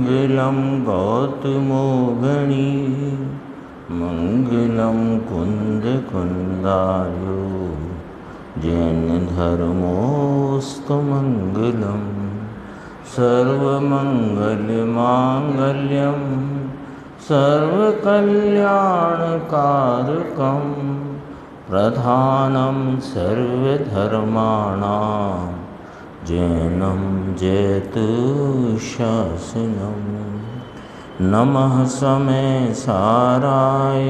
मङ्गलं गौतमोगणी मङ्गलं कुन्दकुन्दाय जैनधर्मोऽस्तु मङ्गलं सर्वमङ्गलमाङ्गल्यं सर्वकल्याणकारकं प्रधानं सर्वधर्माणां जैनं जयतु शासनं। नमः समय साराय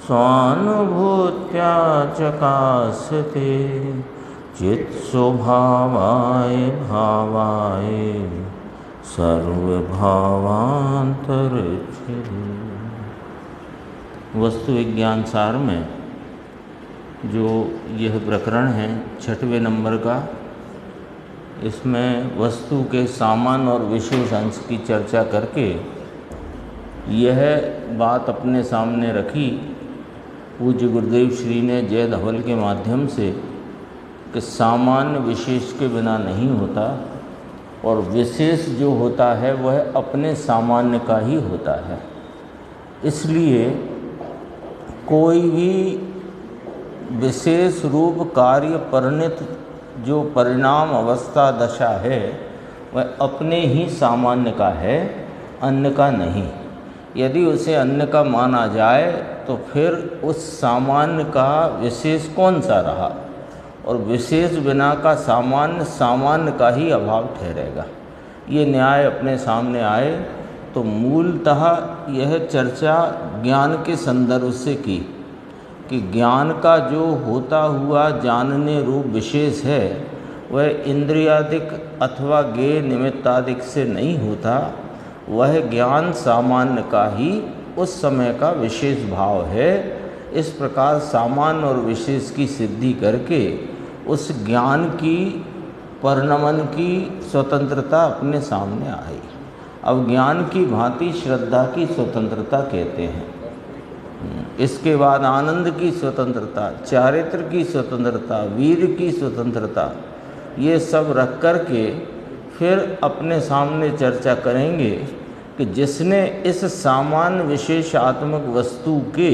स्वानुभूत्या चकासते चित्स्वभावाय भावाय सर्वभावान्तरच्छिदे। वस्तु विज्ञान सार में जो यह प्रकरण है 6वें नंबर का, इसमें वस्तु के सामान और विशेष अंश की चर्चा करके यह बात अपने सामने रखी पूज्य गुरुदेव श्री ने जय धवल के माध्यम से कि सामान्य विशेष के बिना नहीं होता और विशेष जो होता है वह अपने सामान्य का ही होता है। इसलिए कोई भी विशेष रूप कार्य परिणत जो परिणाम अवस्था दशा है वह अपने ही सामान्य का है, अन्य का नहीं। यदि उसे अन्य का माना जाए तो फिर उस सामान्य का विशेष कौन सा रहा, और विशेष बिना का सामान्य सामान्य का ही अभाव ठहरेगा। ये न्याय अपने सामने आए तो मूलतः यह चर्चा ज्ञान के संदर्भ से की कि ज्ञान का जो होता हुआ जानने रूप विशेष है वह इंद्रियादिक अथवा ज्ञेय निमित्तादिक से नहीं होता, वह ज्ञान सामान्य का ही उस समय का विशेष भाव है। इस प्रकार सामान्य और विशेष की सिद्धि करके उस ज्ञान की परिणमन की स्वतंत्रता अपने सामने आई। अब ज्ञान की भांति श्रद्धा की स्वतंत्रता कहते हैं, इसके बाद आनंद की स्वतंत्रता, चारित्र की स्वतंत्रता, वीर की स्वतंत्रता, ये सब रख कर के फिर अपने सामने चर्चा करेंगे कि जिसने इस सामान्य विशेषात्मक वस्तु के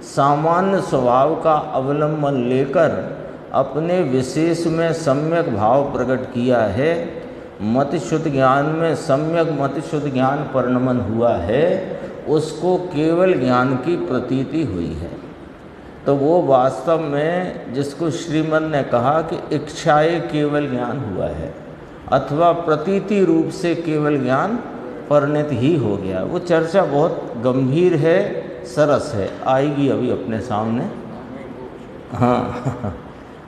सामान्य स्वभाव का अवलंबन लेकर अपने विशेष में सम्यक भाव प्रकट किया है, मतिशुद्ध ज्ञान में सम्यक मतिशुद्ध ज्ञान परिणमन हुआ है, उसको केवल ज्ञान की प्रतीति हुई है। तो वो वास्तव में जिसको श्रीमन ने कहा कि इच्छाए केवल ज्ञान हुआ है अथवा प्रतीति रूप से केवल ज्ञान परिणत ही हो गया। वो चर्चा बहुत गंभीर है, सरस है, आएगी अभी अपने सामने। हाँ,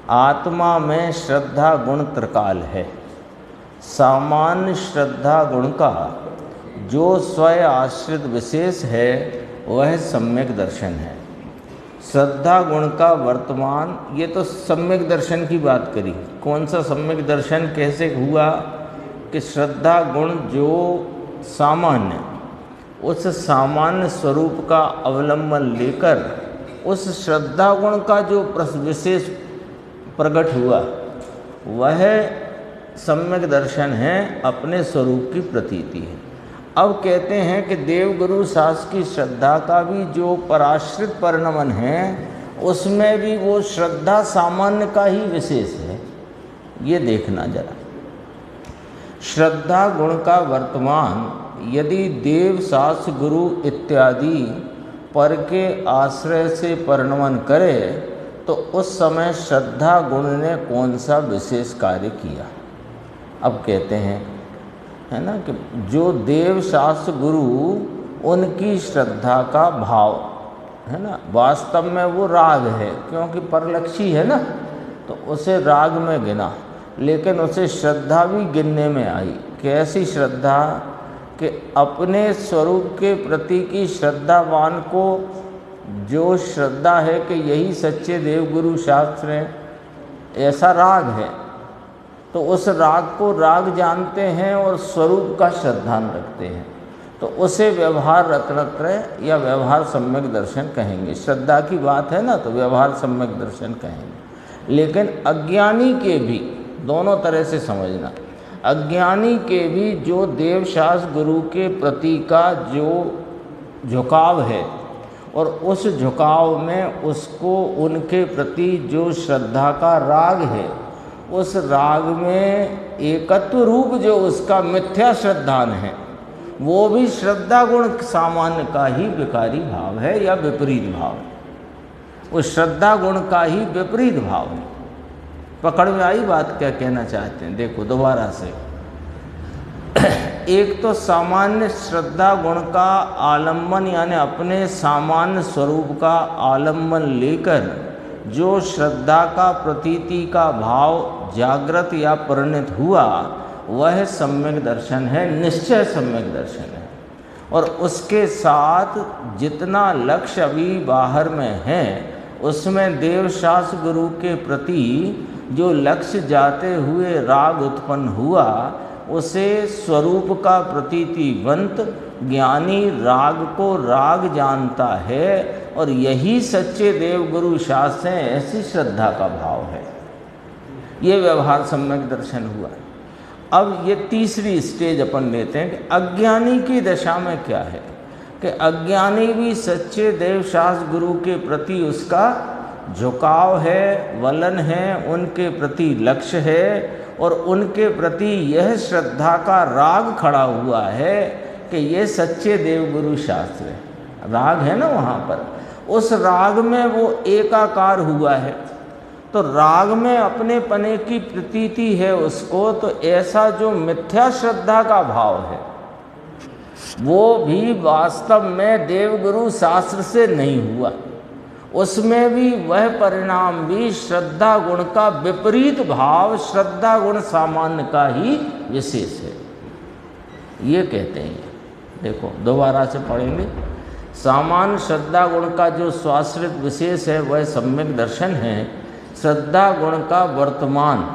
आत्मा में श्रद्धा गुण त्रिकाल है। सामान्य श्रद्धा गुण का जो स्वयं आश्रित विशेष है वह सम्यक दर्शन है। श्रद्धा गुण का वर्तमान, ये तो सम्यक दर्शन की बात करी। कौन सा सम्यक दर्शन कैसे हुआ कि श्रद्धा गुण जो सामान्य, उस सामान्य स्वरूप का अवलंबन लेकर उस श्रद्धा गुण का जो विशेष प्रकट हुआ वह सम्यक दर्शन है, अपने स्वरूप की प्रतीति है। अब कहते हैं कि देवगुरु शास्त्र की श्रद्धा का भी जो पराश्रित परिणमन है उसमें भी वो श्रद्धा सामान्य का ही विशेष है। ये देखना जरा, श्रद्धा गुण का वर्तमान यदि देव शास्त्र गुरु इत्यादि पर के आश्रय से परिणमन करे तो उस समय श्रद्धा गुण ने कौन सा विशेष कार्य किया। अब कहते हैं, है ना, कि जो देव शास्त्र गुरु उनकी श्रद्धा का भाव है ना, वास्तव में वो राग है, क्योंकि परलक्षी है ना, तो उसे राग में गिना, लेकिन उसे श्रद्धा भी गिनने में आई। कैसी श्रद्धा कि अपने स्वरूप के प्रति की श्रद्धावान को जो श्रद्धा है कि यही सच्चे देवगुरु शास्त्र हैं, ऐसा राग है, तो उस राग को राग जानते हैं और स्वरूप का श्रद्धान रखते हैं, तो उसे व्यवहार रत्नत्रय या व्यवहार सम्यक दर्शन कहेंगे। श्रद्धा की बात है ना, तो व्यवहार सम्यक दर्शन कहेंगे। लेकिन अज्ञानी के भी दोनों तरह से समझना, अज्ञानी के भी जो देवशास्त्र गुरु के प्रति का जो झुकाव है और उस झुकाव में उसको उनके प्रति जो श्रद्धा का राग है, उस राग में एकत्व रूप जो उसका मिथ्या श्रद्धान है, वो भी श्रद्धा गुण सामान्य का ही विकारी भाव है या विपरीत भाव है। उस श्रद्धा गुण का ही विपरीत भाव है। पकड़ में आई बात? क्या कहना चाहते हैं? देखो दोबारा से। एक तो सामान्य श्रद्धा गुण का आलम्बन यानी अपने सामान्य स्वरूप का आलम्बन लेकर जो श्रद्धा का प्रतीति का भाव जागृत या परिणत हुआ, वह सम्यक दर्शन है, निश्चय सम्यक दर्शन है। और उसके साथ जितना लक्ष्य अभी बाहर में है, उसमें देवशास्त्र गुरु के प्रति जो लक्ष्य जाते हुए राग उत्पन्न हुआ, उसे स्वरूप का प्रतीतिवंत ज्ञानी राग को राग जानता है, और यही सच्चे देवगुरु शास्त्र हैं, ऐसी श्रद्धा का भाव है। ये व्यवहार सम्यक दर्शन हुआ। अब ये तीसरी स्टेज अपन लेते हैं कि अज्ञानी की दशा में क्या है, कि अज्ञानी भी सच्चे देवशास्त्र गुरु के प्रति उसका झुकाव है, वलन है, उनके प्रति लक्ष्य है, और उनके प्रति यह श्रद्धा का राग खड़ा हुआ है कि ये सच्चे देवगुरु शास्त्र है। राग है ना वहाँ पर, उस राग में वो एकाकार हुआ है, तो राग में अपने पने की प्रतीति है उसको। तो ऐसा जो मिथ्या श्रद्धा का भाव है, वो भी वास्तव में देवगुरु शास्त्र से नहीं हुआ। उसमें भी वह परिणाम भी श्रद्धा गुण का विपरीत भाव, श्रद्धा गुण सामान्य का ही विशेष है, ये कहते हैं। देखो दोबारा से पढ़ेंगे। सामान्य श्रद्धा गुण का जो स्वाश्रित विशेष है वह सम्यक दर्शन है। श्रद्धा गुण का वर्तमान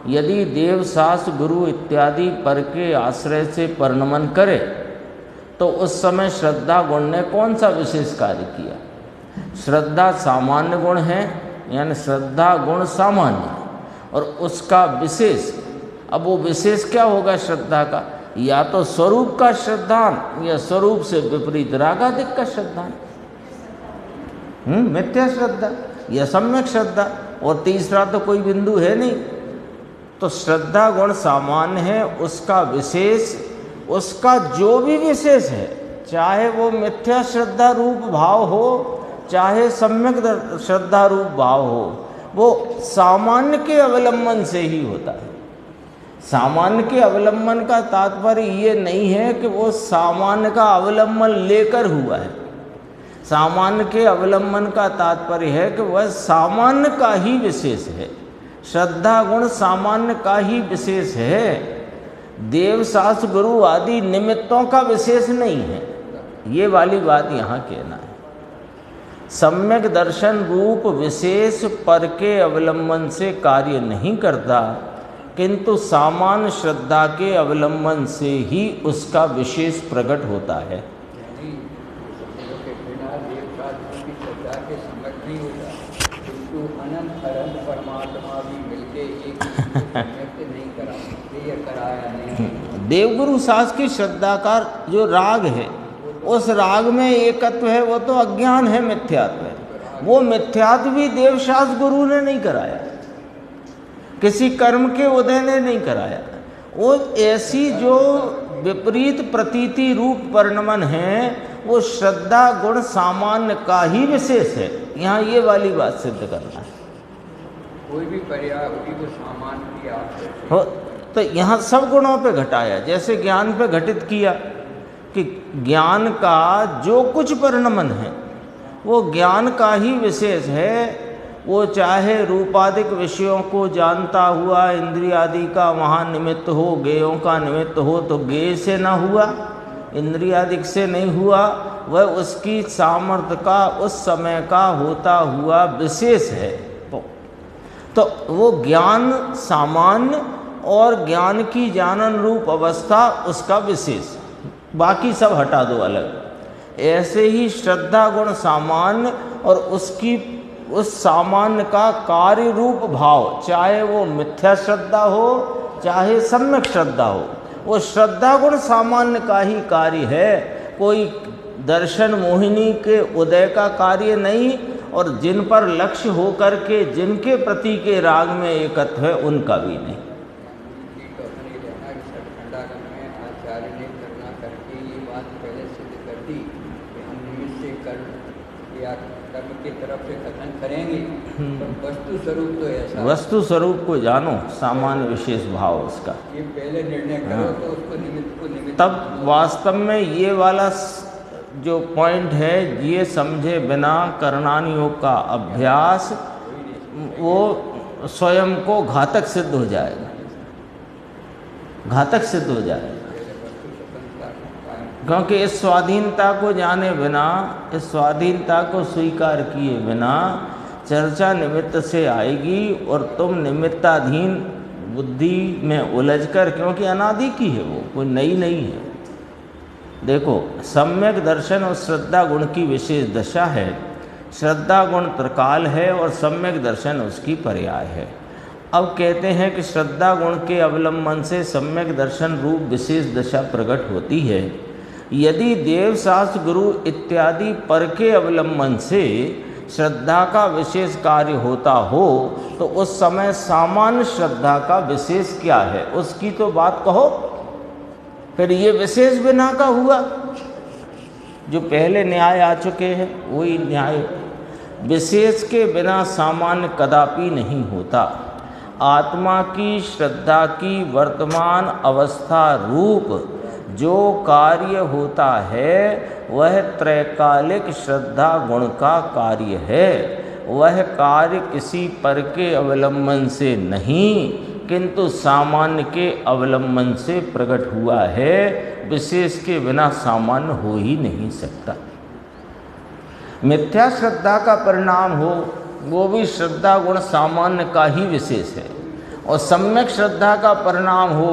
यदि देवशास्त्र गुरु इत्यादि पर के आश्रय से परिणमन करे, तो उस समय श्रद्धा गुण ने कौन सा विशेष कार्य किया? श्रद्धा सामान्य गुण है, यानी श्रद्धा गुण सामान्य, और उसका विशेष, अब वो विशेष क्या होगा श्रद्धा का? या तो स्वरूप का श्रद्धान, या स्वरूप से विपरीत रागादिक का श्रद्धान, मिथ्या श्रद्धा या सम्यक श्रद्धा, और तीसरा तो कोई बिंदु है नहीं। तो श्रद्धा गुण सामान्य है, उसका विशेष, उसका जो भी विशेष है, चाहे वो मिथ्या श्रद्धा रूप भाव हो, चाहे सम्यक श्रद्धा रूप भाव हो, वो सामान्य के अवलंबन से ही होता है। सामान्य के अवलंबन का तात्पर्य ये नहीं है कि वो सामान्य का अवलंबन लेकर हुआ है। सामान्य के अवलंबन का तात्पर्य है कि वह सामान्य का ही विशेष है, श्रद्धा गुण सामान्य का ही विशेष है, देवशास्त्र गुरु आदि निमित्तों का विशेष नहीं है। ये वाली बात यहाँ कहना है। सम्यक दर्शन रूप विशेष पर के अवलंबन से कार्य नहीं करता, किंतु सामान्य श्रद्धा के अवलंबन से ही उसका विशेष प्रकट होता है। देवगुरु शास्त्र की श्रद्धा का जो राग है, उस राग में एकत्व है, वो तो अज्ञान है, मिथ्यात्व है। वो मिथ्यात्व भी देवशास्त्र गुरु ने नहीं कराया, किसी कर्म के उदय ने नहीं कराया। वो ऐसी जो विपरीत प्रतीति रूप परिणमन है, वो श्रद्धा गुण सामान्य का ही विशेष है। यहाँ ये वाली बात सिद्ध करना है। कोई भी पर्याय को सामान्य किया हो तो यहाँ सब गुणों पे घटाया, जैसे ज्ञान पे घटित किया कि ज्ञान का जो कुछ परिणमन है वो ज्ञान का ही विशेष है। वो चाहे रूपादिक विषयों को जानता हुआ इंद्रियादि का वहाँ निमित्त हो, गेयों का निमित्त हो, तो गेय से न हुआ, इंद्रियादिक से नहीं हुआ, वह उसकी सामर्थ्य का उस समय का होता हुआ विशेष है। तो वो ज्ञान सामान्य और ज्ञान की जानन रूप अवस्था उसका विशेष, बाकी सब हटा दो अलग। ऐसे ही श्रद्धा गुण सामान्य और उसकी उस सामान्य का कार्य रूप भाव, चाहे वो मिथ्या श्रद्धा हो चाहे सम्यक श्रद्धा हो, वो श्रद्धा गुण सामान्य का ही कार्य है, कोई दर्शन मोहिनी के उदय का कार्य नहीं, और जिन पर लक्ष्य हो करके जिनके प्रति के राग में एकत्व है उनका भी नहीं। तो अपने रहना कि खंडागम में आचार्य ने करुणा करके ये बात पहले सिद्ध कर दी कि हम निमित्त से कर्म या कर्म की तरफ से कथन करेंगे, पर वस्तु स्वरूप तो ऐसा, वस्तु स्वरूप को जानो, सामान्य विशेष भाव उसका, ये पहले निर्णय करो तो उसको निमित्त को निमित्त, तब वास्तव में ये वाला जो पॉइंट है, ये समझे बिना करणानि योग का अभ्यास वो स्वयं को घातक सिद्ध हो जाएगा, घातक सिद्ध हो जाएगा। क्योंकि इस स्वाधीनता को जाने बिना, इस स्वाधीनता को स्वीकार किए बिना चर्चा निमित्त से आएगी और तुम निमित्ताधीन बुद्धि में उलझकर, क्योंकि अनादि की है वो, कोई नई नहीं है। देखो, सम्यक दर्शन और श्रद्धा गुण की विशेष दशा है, श्रद्धा गुण त्रिकाल है और सम्यक दर्शन उसकी पर्याय है। अब कहते हैं कि श्रद्धा गुण के अवलंबन से सम्यक दर्शन रूप विशेष दशा प्रकट होती है। यदि देव शास्त्र गुरु इत्यादि पर के अवलंबन से श्रद्धा का विशेष कार्य होता हो तो उस समय सामान्य श्रद्धा का विशेष क्या है, उसकी तो बात कहो। फिर ये विशेष बिना का हुआ, जो पहले न्याय आ चुके हैं वही न्याय। विशेष के बिना सामान्य कदापि नहीं होता। आत्मा की श्रद्धा की वर्तमान अवस्था रूप जो कार्य होता है वह त्रैकालिक श्रद्धा गुण का कार्य है। वह कार्य किसी पर के अवलंबन से नहीं किंतु सामान्य के अवलंबन से प्रकट हुआ है। विशेष के बिना सामान्य हो ही नहीं सकता। मिथ्या श्रद्धा का परिणाम हो वो भी श्रद्धा गुण सामान्य का ही विशेष है, और सम्यक श्रद्धा का परिणाम हो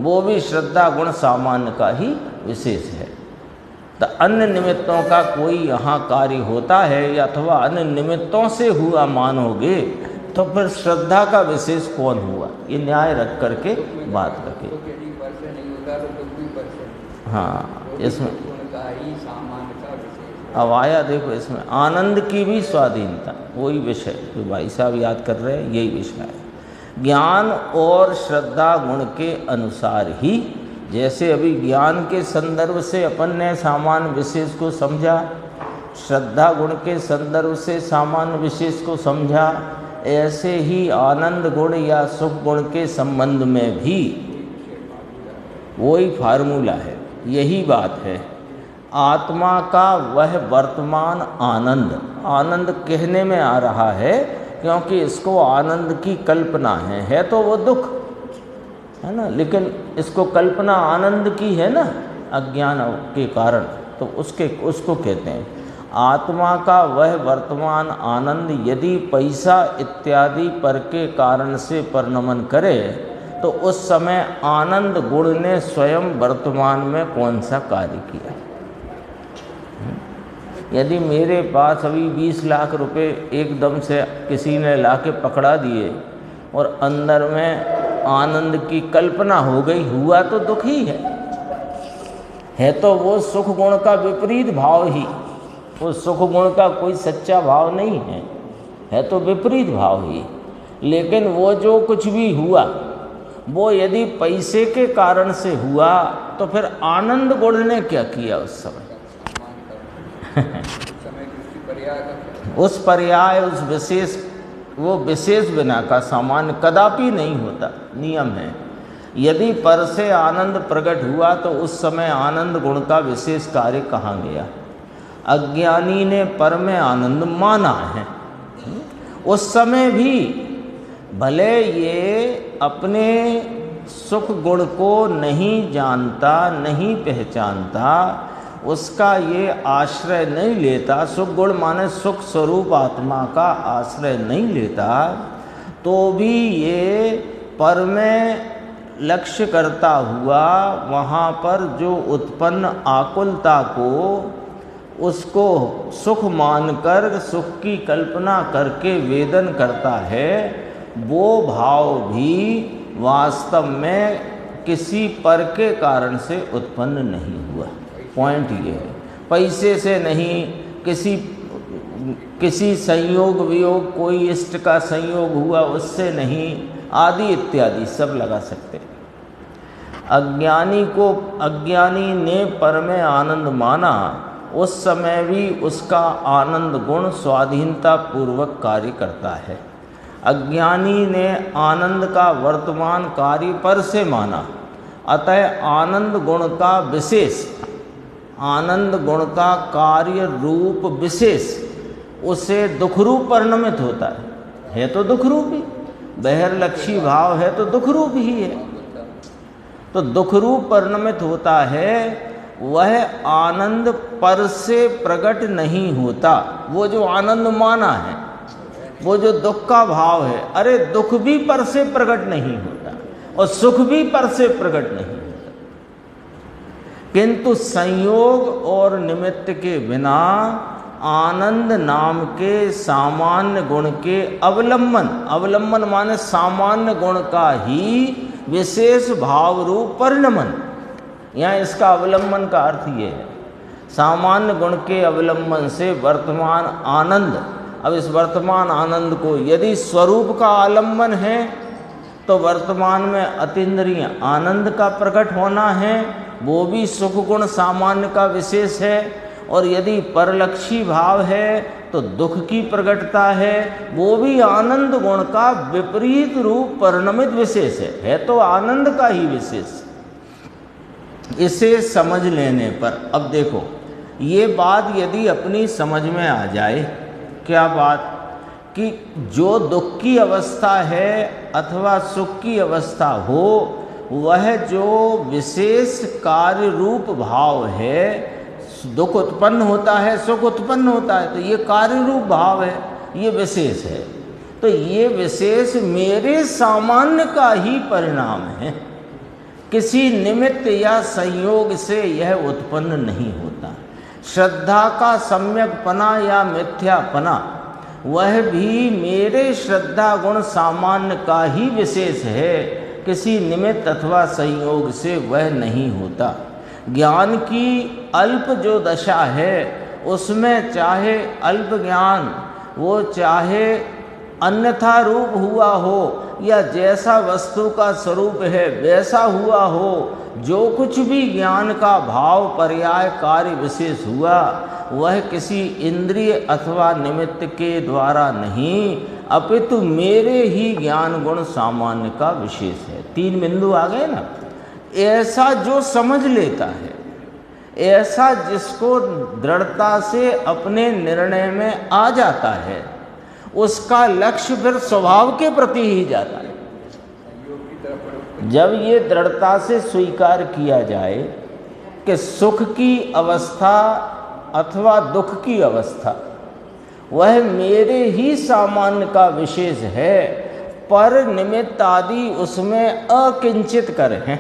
वो भी श्रद्धा गुण सामान्य का ही विशेष है। तो अन्य निमित्तों का कोई यहाँ कार्य होता है या अथवा अन्य निमित्तों से हुआ मानोगे तो फिर श्रद्धा का विशेष कौन हुआ, ये न्याय रख करके बात करके। हाँ, इसमें अब आया, देखो इसमें आनंद की भी स्वाधीनता, वही विषय जो भाई साहब याद कर रहे हैं, यही विषय है। ज्ञान और श्रद्धा गुण के अनुसार ही, जैसे अभी ज्ञान के संदर्भ से अपन ने सामान्य विशेष को समझा, श्रद्धा गुण के संदर्भ से सामान्य विशेष को समझा, ऐसे ही आनंद गुण या सुख गुण के संबंध में भी वही फार्मूला है, यही बात है। आत्मा का वह वर्तमान आनंद, आनंद कहने में आ रहा है क्योंकि इसको आनंद की कल्पना है तो वो दुख है ना, लेकिन इसको कल्पना आनंद की है ना अज्ञान के कारण, तो उसको कहते हैं आत्मा का वह वर्तमान आनंद यदि पैसा इत्यादि पर के कारण से परिणमन करे तो उस समय आनंद गुण ने स्वयं वर्तमान में कौन सा कार्य किया। यदि मेरे पास अभी 20 लाख रुपए एकदम से किसी ने लाके पकड़ा दिए और अंदर में आनंद की कल्पना हो गई, हुआ तो दुख ही है तो वो सुख गुण का विपरीत भाव ही, वो सुख गुण का कोई सच्चा भाव नहीं है तो विपरीत भाव ही। लेकिन वो जो कुछ भी हुआ वो यदि पैसे के कारण से हुआ तो फिर आनंद गुण ने क्या किया उस समय उस पर्याय, उस विशेष, वो विशेष बिना का सामान्य कदापि नहीं होता, नियम है। यदि पर से आनंद प्रकट हुआ तो उस समय आनंद गुण का विशेष कार्य कहाँ गया। अज्ञानी ने पर में आनंद माना है, उस समय भी भले ये अपने सुख गुण को नहीं जानता, नहीं पहचानता, उसका ये आश्रय नहीं लेता, सुख गुण माने सुख स्वरूप आत्मा का आश्रय नहीं लेता, तो भी ये पर में लक्ष्य करता हुआ वहाँ पर जो उत्पन्न आकुलता को उसको सुख मानकर सुख की कल्पना करके वेदन करता है, वो भाव भी वास्तव में किसी पर के कारण से उत्पन्न नहीं हुआ। पॉइंट ये है, पैसे से नहीं, किसी संयोग वियोग, कोई इष्ट का संयोग हुआ उससे नहीं, आदि इत्यादि सब लगा सकते हैं। अज्ञानी ने पर में आनंद माना, उस समय भी उसका आनंद गुण स्वाधीनता पूर्वक कार्य करता है। अज्ञानी ने आनंद का वर्तमान कार्य पर से माना, अतः आनंद गुण का विशेष, आनंद गुण का कार्य रूप विशेष उसे दुख रूप परिणमित होता है तो दुख रूप ही, बहिर्लक्षी भाव है तो दुख रूप ही है। तो दुख रूप परिणमित होता है, वह आनंद पर से प्रकट नहीं होता। वो जो आनंद माना है, वो जो दुख का भाव है, अरे दुख भी पर से प्रकट नहीं होता और सुख भी पर से प्रकट नहीं होता। किंतु संयोग और निमित्त के बिना आनंद नाम के सामान्य गुण के अवलंबन माने सामान्य गुण का ही विशेष भाव रूप परिणमन। यहाँ इसका अवलंबन का अर्थ ये है, सामान्य गुण के अवलंबन से वर्तमान आनंद। अब इस वर्तमान आनंद को यदि स्वरूप का आलंबन है तो वर्तमान में अतीन्द्रिय आनंद का प्रकट होना है, वो भी सुख गुण सामान्य का विशेष है। और यदि परलक्षी भाव है तो दुख की प्रकटता है, वो भी आनंद गुण का विपरीत रूप परिणमित विशेष है तो आनंद का ही विशेष। इसे समझ लेने पर अब देखो, ये बात यदि अपनी समझ में आ जाए, क्या बात, कि जो दुख की अवस्था है अथवा सुख की अवस्था हो, वह जो विशेष कार्य रूप भाव है, दुख उत्पन्न होता है, सुख उत्पन्न होता है, तो ये कार्य रूप भाव है, ये विशेष है। तो ये विशेष मेरे सामान्य का ही परिणाम है, किसी निमित्त या संयोग से यह उत्पन्न नहीं होता। श्रद्धा का सम्यकपना या मिथ्यापना, वह भी मेरे श्रद्धा गुण सामान्य का ही विशेष है, किसी निमित्त अथवा संयोग से वह नहीं होता। ज्ञान की अल्प जो दशा है, उसमें चाहे अल्प ज्ञान वो चाहे अन्यथा रूप हुआ हो या जैसा वस्तु का स्वरूप है वैसा हुआ हो, जो कुछ भी ज्ञान का भाव पर्याय कार्य विशेष हुआ, वह किसी इंद्रिय अथवा निमित्त के द्वारा नहीं, अपितु मेरे ही ज्ञान गुण सामान्य का विशेष है। 3 बिंदु आ गए ना। ऐसा जो समझ लेता है, ऐसा जिसको दृढ़ता से अपने निर्णय में आ जाता है, उसका लक्ष्य फिर स्वभाव के प्रति ही जाता है। जब ये दृढ़ता से स्वीकार किया जाए कि सुख की अवस्था अथवा दुख की अवस्था वह मेरे ही सामान्य का विशेष है, पर निमित्त आदि उसमें अकिंचित कर हैं।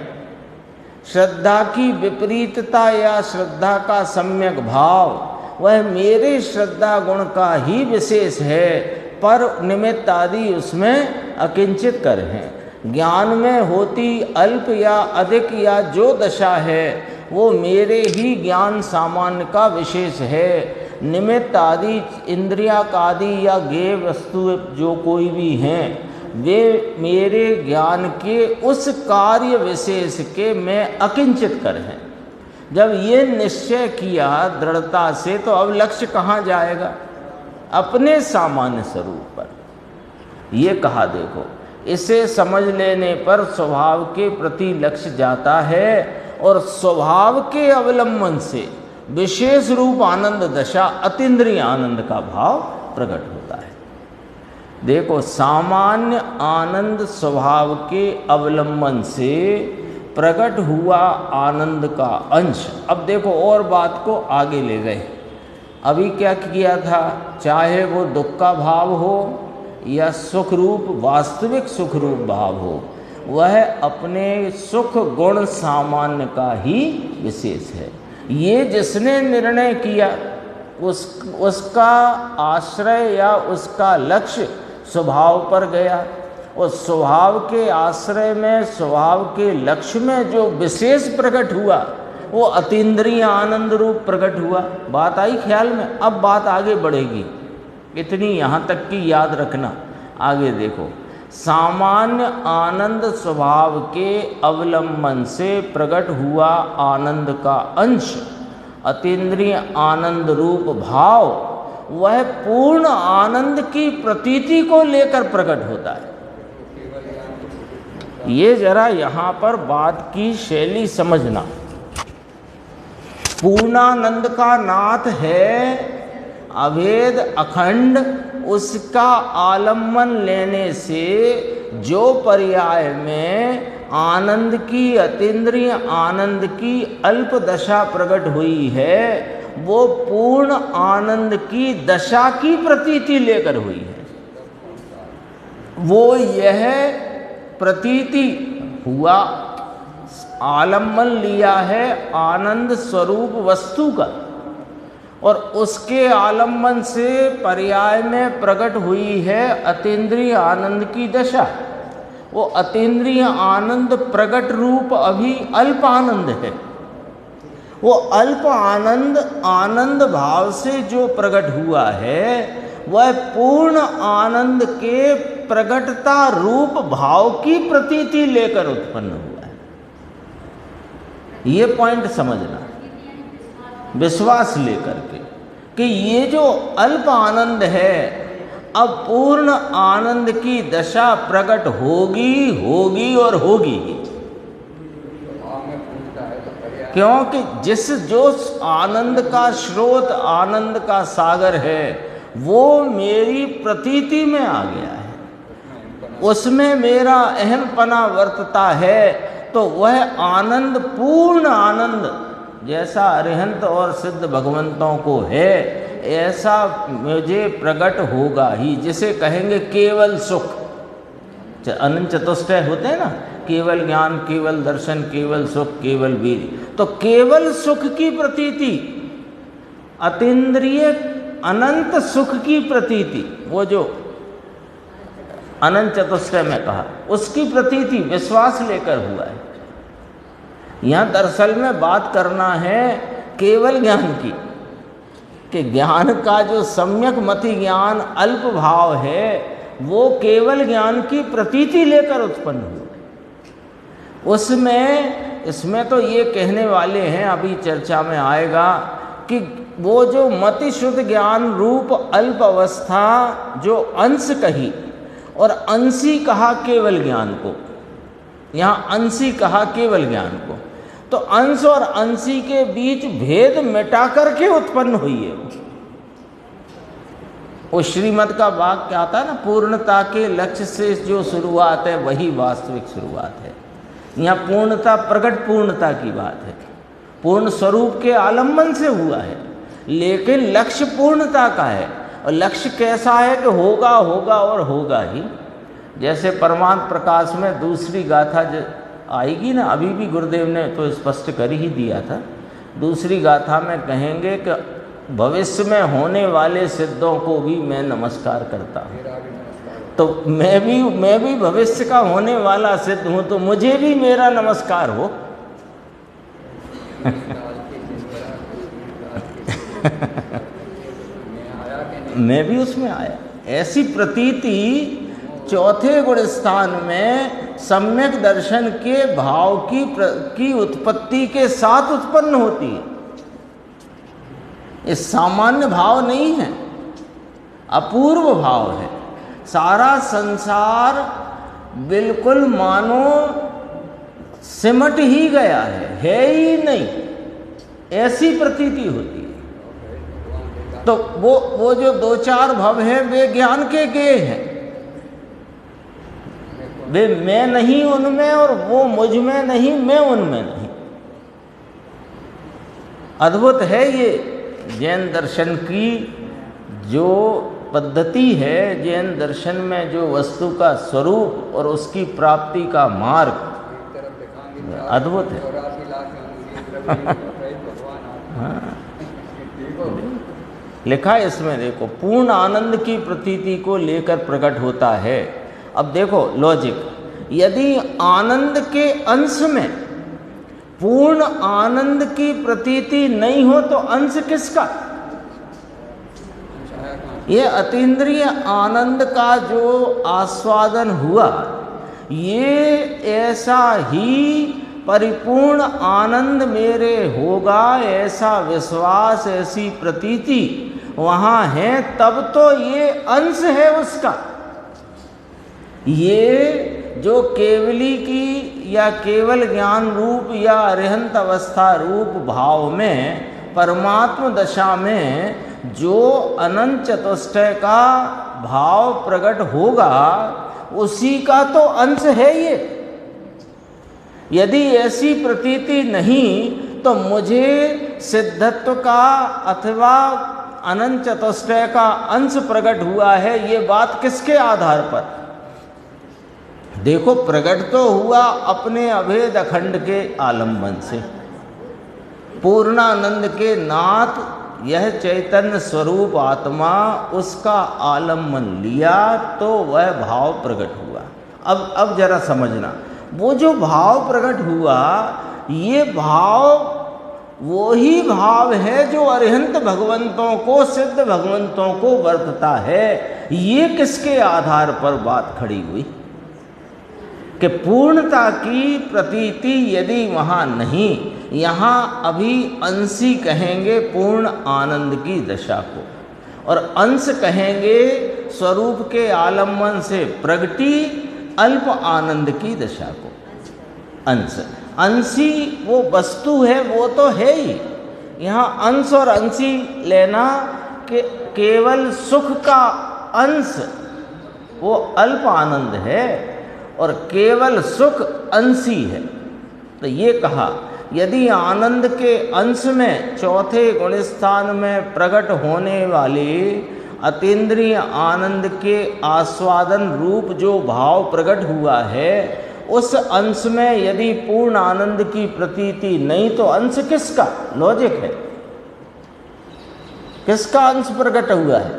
श्रद्धा की विपरीतता या श्रद्धा का सम्यक भाव वह मेरे श्रद्धा गुण का ही विशेष है, पर निमित्त आदि उसमें अकिंचित कर हैं। ज्ञान में होती अल्प या अधिक या जो दशा है, वो मेरे ही ज्ञान सामान्य का विशेष है। निमित्त आदि इंद्रियादि या ज्ञेय वस्तु जो कोई भी हैं, वे मेरे ज्ञान के उस कार्य विशेष के मैं अकिंचित कर हैं। जब ये निश्चय किया दृढ़ता से, तो अब लक्ष्य कहाँ जाएगा? अपने सामान्य स्वरूप पर। ये कहा देखो, इसे समझ लेने पर स्वभाव के प्रति लक्ष्य जाता है और स्वभाव के अवलंबन से विशेष रूप आनंद दशा अतीन्द्रिय आनंद का भाव प्रकट होता है। देखो, सामान्य आनंद स्वभाव के अवलंबन से प्रकट हुआ आनंद का अंश। अब देखो और बात को आगे ले गए। अभी क्या किया था? चाहे वो दुख का भाव हो या सुख रूप वास्तविक सुख रूप भाव हो, वह अपने सुख गुण सामान्य का ही विशेष है। ये जिसने निर्णय किया उसका आश्रय या उसका लक्ष्य स्वभाव पर गया उस स्वभाव के आश्रय में, स्वभाव के लक्ष्य में जो विशेष प्रकट हुआ वो अतीन्द्रिय आनंद रूप प्रकट हुआ। बात आई ख्याल में? अब बात आगे बढ़ेगी, इतनी यहाँ तक की याद रखना। आगे देखो, सामान्य आनंद स्वभाव के अवलंबन से प्रकट हुआ आनंद का अंश अतीन्द्रिय आनंद रूप भाव, वह पूर्ण आनंद की प्रतीति को लेकर प्रकट होता है। ये जरा यहाँ पर बात की शैली समझना। पूर्णानंद का नाथ है अभेद अखंड, उसका आलम्बन लेने से जो पर्याय में आनंद की, अतीन्द्रिय आनंद की अल्प दशा प्रकट हुई है, वो पूर्ण आनंद की दशा की प्रतीति लेकर हुई है। वो यह प्रतीति हुआ, आलम्बन लिया है आनंद स्वरूप वस्तु का, और उसके आलम्बन से पर्याय में प्रकट हुई है अतीन्द्रिय आनंद की दशा। वो अतीन्द्रिय आनंद प्रकट रूप अभी अल्प आनंद है। वो अल्प आनंद आनंद भाव से जो प्रकट हुआ है वह पूर्ण आनंद के प्रकटता रूप भाव की प्रतीति लेकर उत्पन्न हुआ है। ये पॉइंट समझना, विश्वास लेकर के कि ये जो अल्प आनंद है अब पूर्ण आनंद की दशा प्रकट होगी, होगी और होगी। क्योंकि जो आनंद का स्रोत, आनंद का सागर है, वो मेरी प्रतीति में आ गया है, उसमें मेरा अहमपना वर्तता है, तो वह आनंद पूर्ण आनंद जैसा अरिहंत और सिद्ध भगवंतों को है, ऐसा मुझे प्रकट होगा ही। जिसे कहेंगे केवल सुख, अनंत चतुष्टय होते हैं ना, केवल ज्ञान, केवल दर्शन, केवल सुख, केवल वीर। तो केवल सुख की प्रतीति, अतीन्द्रिय अनंत सुख की प्रतीति, वो जो अनंत चतुष्टय में कहा, उसकी प्रतीति विश्वास लेकर हुआ है। यहाँ दरअसल में बात करना है केवल ज्ञान की, कि ज्ञान का जो सम्यक मति ज्ञान अल्प भाव है वो केवल ज्ञान की प्रतीति लेकर उत्पन्न हुआ। उसमें इसमें तो ये कहने वाले हैं, अभी चर्चा में आएगा, कि वो जो मति शुद्ध ज्ञान रूप अल्प अवस्था जो अंश कही और अंशी कहा केवल ज्ञान को, यहाँ अंशी कहा केवल ज्ञान को, तो अंश और अंशी के बीच भेद मिटा करके उत्पन्न हुई है। वो श्रीमद् का वाक्य आता है ना, पूर्णता के लक्ष्य से जो शुरुआत है वही वास्तविक शुरुआत है। यहाँ पूर्णता प्रकट पूर्णता की बात है, पूर्ण स्वरूप के आलम्बन से हुआ है, लेकिन लक्ष्य पूर्णता का है। और लक्ष्य कैसा है कि होगा, होगा और होगा ही। जैसे परमात्म प्रकाश में दूसरी गाथा आएगी ना, अभी भी गुरुदेव ने तो स्पष्ट कर ही दिया था। दूसरी गाथा में कहेंगे कि भविष्य में होने वाले सिद्धों को भी मैं नमस्कार करता हूँ। तो मैं भी भविष्य का होने वाला सिद्ध हूँ, तो मुझे भी मेरा नमस्कार हो। मैं भी उसमें आया। ऐसी प्रतीति चौथे गुण स्थान में सम्यक दर्शन के भाव की उत्पत्ति के साथ उत्पन्न होती है। ये सामान्य भाव नहीं है, अपूर्व भाव है। सारा संसार बिल्कुल मानो सिमट ही गया है ही नहीं, ऐसी प्रतीति होती है। तो वो जो दो चार भव हैं वे ज्ञान के गेय हैं, वे मैं नहीं उनमें और वो मुझ में नहीं, मैं उनमें नहीं। अद्भुत है ये जैन दर्शन की जो पद्धति है, जैन दर्शन में जो वस्तु का स्वरूप और उसकी प्राप्ति का मार्ग अद्भुत है। हाँ। लिखा है इसमें, देखो, पूर्ण आनंद की प्रतीति को लेकर प्रकट होता है अब देखो लॉजिक, यदि आनंद के अंश में पूर्ण आनंद की प्रतीति नहीं हो तो अंश किसका? ये अतीन्द्रिय आनंद का जो आस्वादन हुआ, ये ऐसा ही परिपूर्ण आनंद मेरे होगा, ऐसा विश्वास, ऐसी प्रतीति वहाँ है, तब तो ये अंश है उसका। ये जो केवली की या केवल ज्ञान रूप या अरिहंत अवस्था रूप भाव में परमात्म दशा में जो अनंत चतुष्टय का भाव प्रकट होगा, उसी का तो अंश है ये। यदि ऐसी प्रतीति नहीं तो मुझे सिद्धत्व का अथवा अनंत चतुष्टय का अंश प्रकट हुआ है, ये बात किसके आधार पर? देखो, प्रकट तो हुआ अपने अभेद अखंड के आलम्बन से। पूर्णानंद के नाथ यह चैतन्य स्वरूप आत्मा, उसका आलम्बन लिया तो वह भाव प्रकट हुआ। अब जरा समझना, वो जो भाव प्रकट हुआ, ये भाव वो ही भाव है जो अरिहंत भगवंतों को, सिद्ध भगवंतों को वर्तता है। ये किसके आधार पर बात खड़ी हुई कि पूर्णता की प्रतीति यदि वहाँ नहीं, यहाँ अभी अंशी कहेंगे पूर्ण आनंद की दशा को, और अंश कहेंगे स्वरूप के आलम्बन से प्रगति अल्प आनंद की दशा को। अंशी वो वस्तु है, वो तो है ही। यहाँ अंश और अंशी लेना कि केवल सुख का अंश वो अल्प आनंद है और केवल सुख अंशी है। तो ये कहा, यदि आनंद के अंश में चौथे गुण स्थान में प्रकट होने वाले अतीन्द्रिय आनंद के आस्वादन रूप जो भाव प्रकट हुआ है, उस अंश में यदि पूर्ण आनंद की प्रतीति नहीं तो अंश किसका? लॉजिक है, किसका अंश प्रकट हुआ है?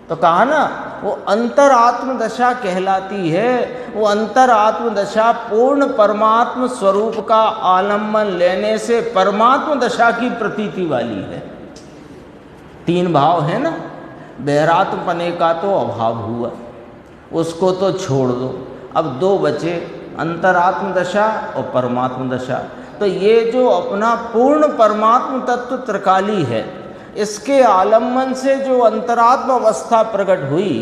तो कहा ना, वो अंतरात्म दशा कहलाती है। वो अंतरात्म दशा पूर्ण परमात्म स्वरूप का आलम्बन लेने से परमात्म दशा की प्रतीति वाली है। तीन भाव है ना, बहरात्मपने का तो अभाव हुआ, उसको तो छोड़ दो। अब दो बचे, अंतरात्म दशा और परमात्म दशा। तो ये जो अपना पूर्ण परमात्म तत्व त्रिकाली है, इसके आलम्बन से जो अंतरात्म अवस्था प्रकट हुई,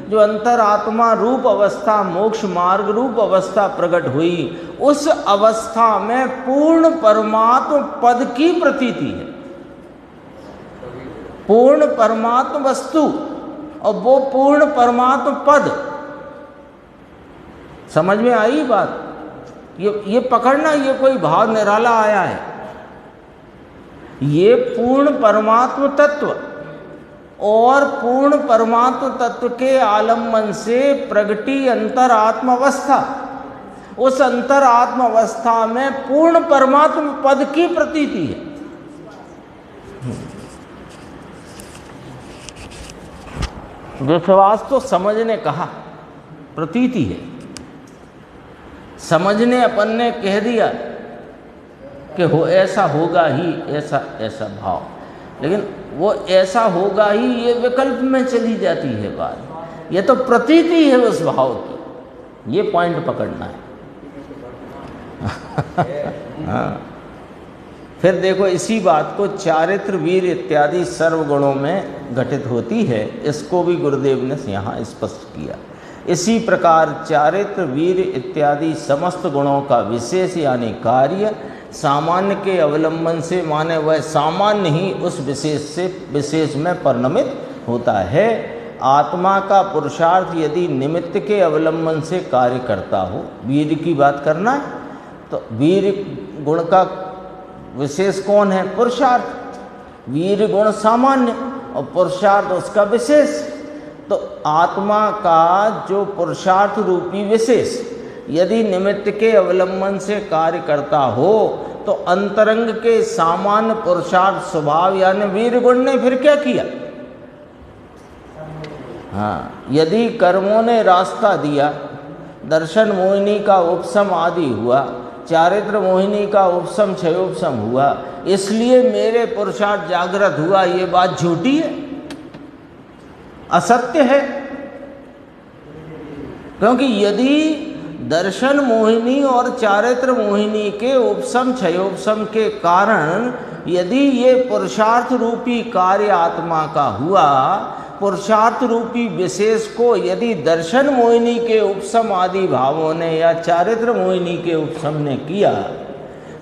जो अंतरात्मा रूप अवस्था, मोक्ष मार्ग रूप अवस्था प्रकट हुई, उस अवस्था में पूर्ण परमात्म पद की प्रतीति है, पूर्ण परमात्म वस्तु और वो पूर्ण परमात्म पद। समझ में आई बात? ये पकड़ना, ये कोई भाव निराला आया है। ये पूर्ण परमात्म तत्व और पूर्ण परमात्म तत्व के आलम्बन से प्रगति अंतरात्म अवस्था, उस अंतरात्म अवस्था में पूर्ण परमात्म पद की प्रतीति है। विश्वास तो समझने कहा, प्रतीति है। समझने अपन ने कह दिया कि हो ऐसा होगा ही, ऐसा ऐसा भाव, लेकिन वो ऐसा होगा ही ये विकल्प में चली जाती है बात। ये तो प्रतीति है उस भाव की, ये पॉइंट पकड़ना है। हाँ, फिर देखो इसी बात को चारित्र वीर इत्यादि सर्वगुणों में घटित होती है, इसको भी गुरुदेव ने यहाँ स्पष्ट किया। इसी प्रकार चारित्र वीर इत्यादि समस्त गुणों का विशेष यानी कार्य सामान्य के अवलंबन से, माने वह सामान्य ही उस विशेष से विशेष में परिणमित होता है। आत्मा का पुरुषार्थ यदि निमित्त के अवलंबन से कार्य करता हो, वीर की बात करना है तो वीर गुण का विशेष कौन है? पुरुषार्थ। वीर गुण सामान्य और पुरुषार्थ उसका विशेष। तो आत्मा का जो पुरुषार्थ रूपी विशेष यदि निमित्त के अवलंबन से कार्य करता हो तो अंतरंग के सामान्य पुरुषार्थ स्वभाव यानी वीर गुण ने फिर क्या किया? हाँ, यदि कर्मों ने रास्ता दिया, दर्शन मोहिनी का उपशम आदि हुआ, चारित्र मोहिनी का उपशम क्षयोपशम हुआ, इसलिए मेरे पुरुषार्थ जागृत हुआ, ये बात झूठी है, असत्य है। क्योंकि यदि दर्शन मोहिनी और चारित्र मोहिनी के उपशम क्षयोपशम के कारण यदि ये पुरुषार्थ रूपी कार्य आत्मा का हुआ, पुरुषार्थ रूपी विशेष को यदि दर्शन मोहिनी के उपशम आदि भावों ने या चारित्र मोहिनी के उपशम ने किया,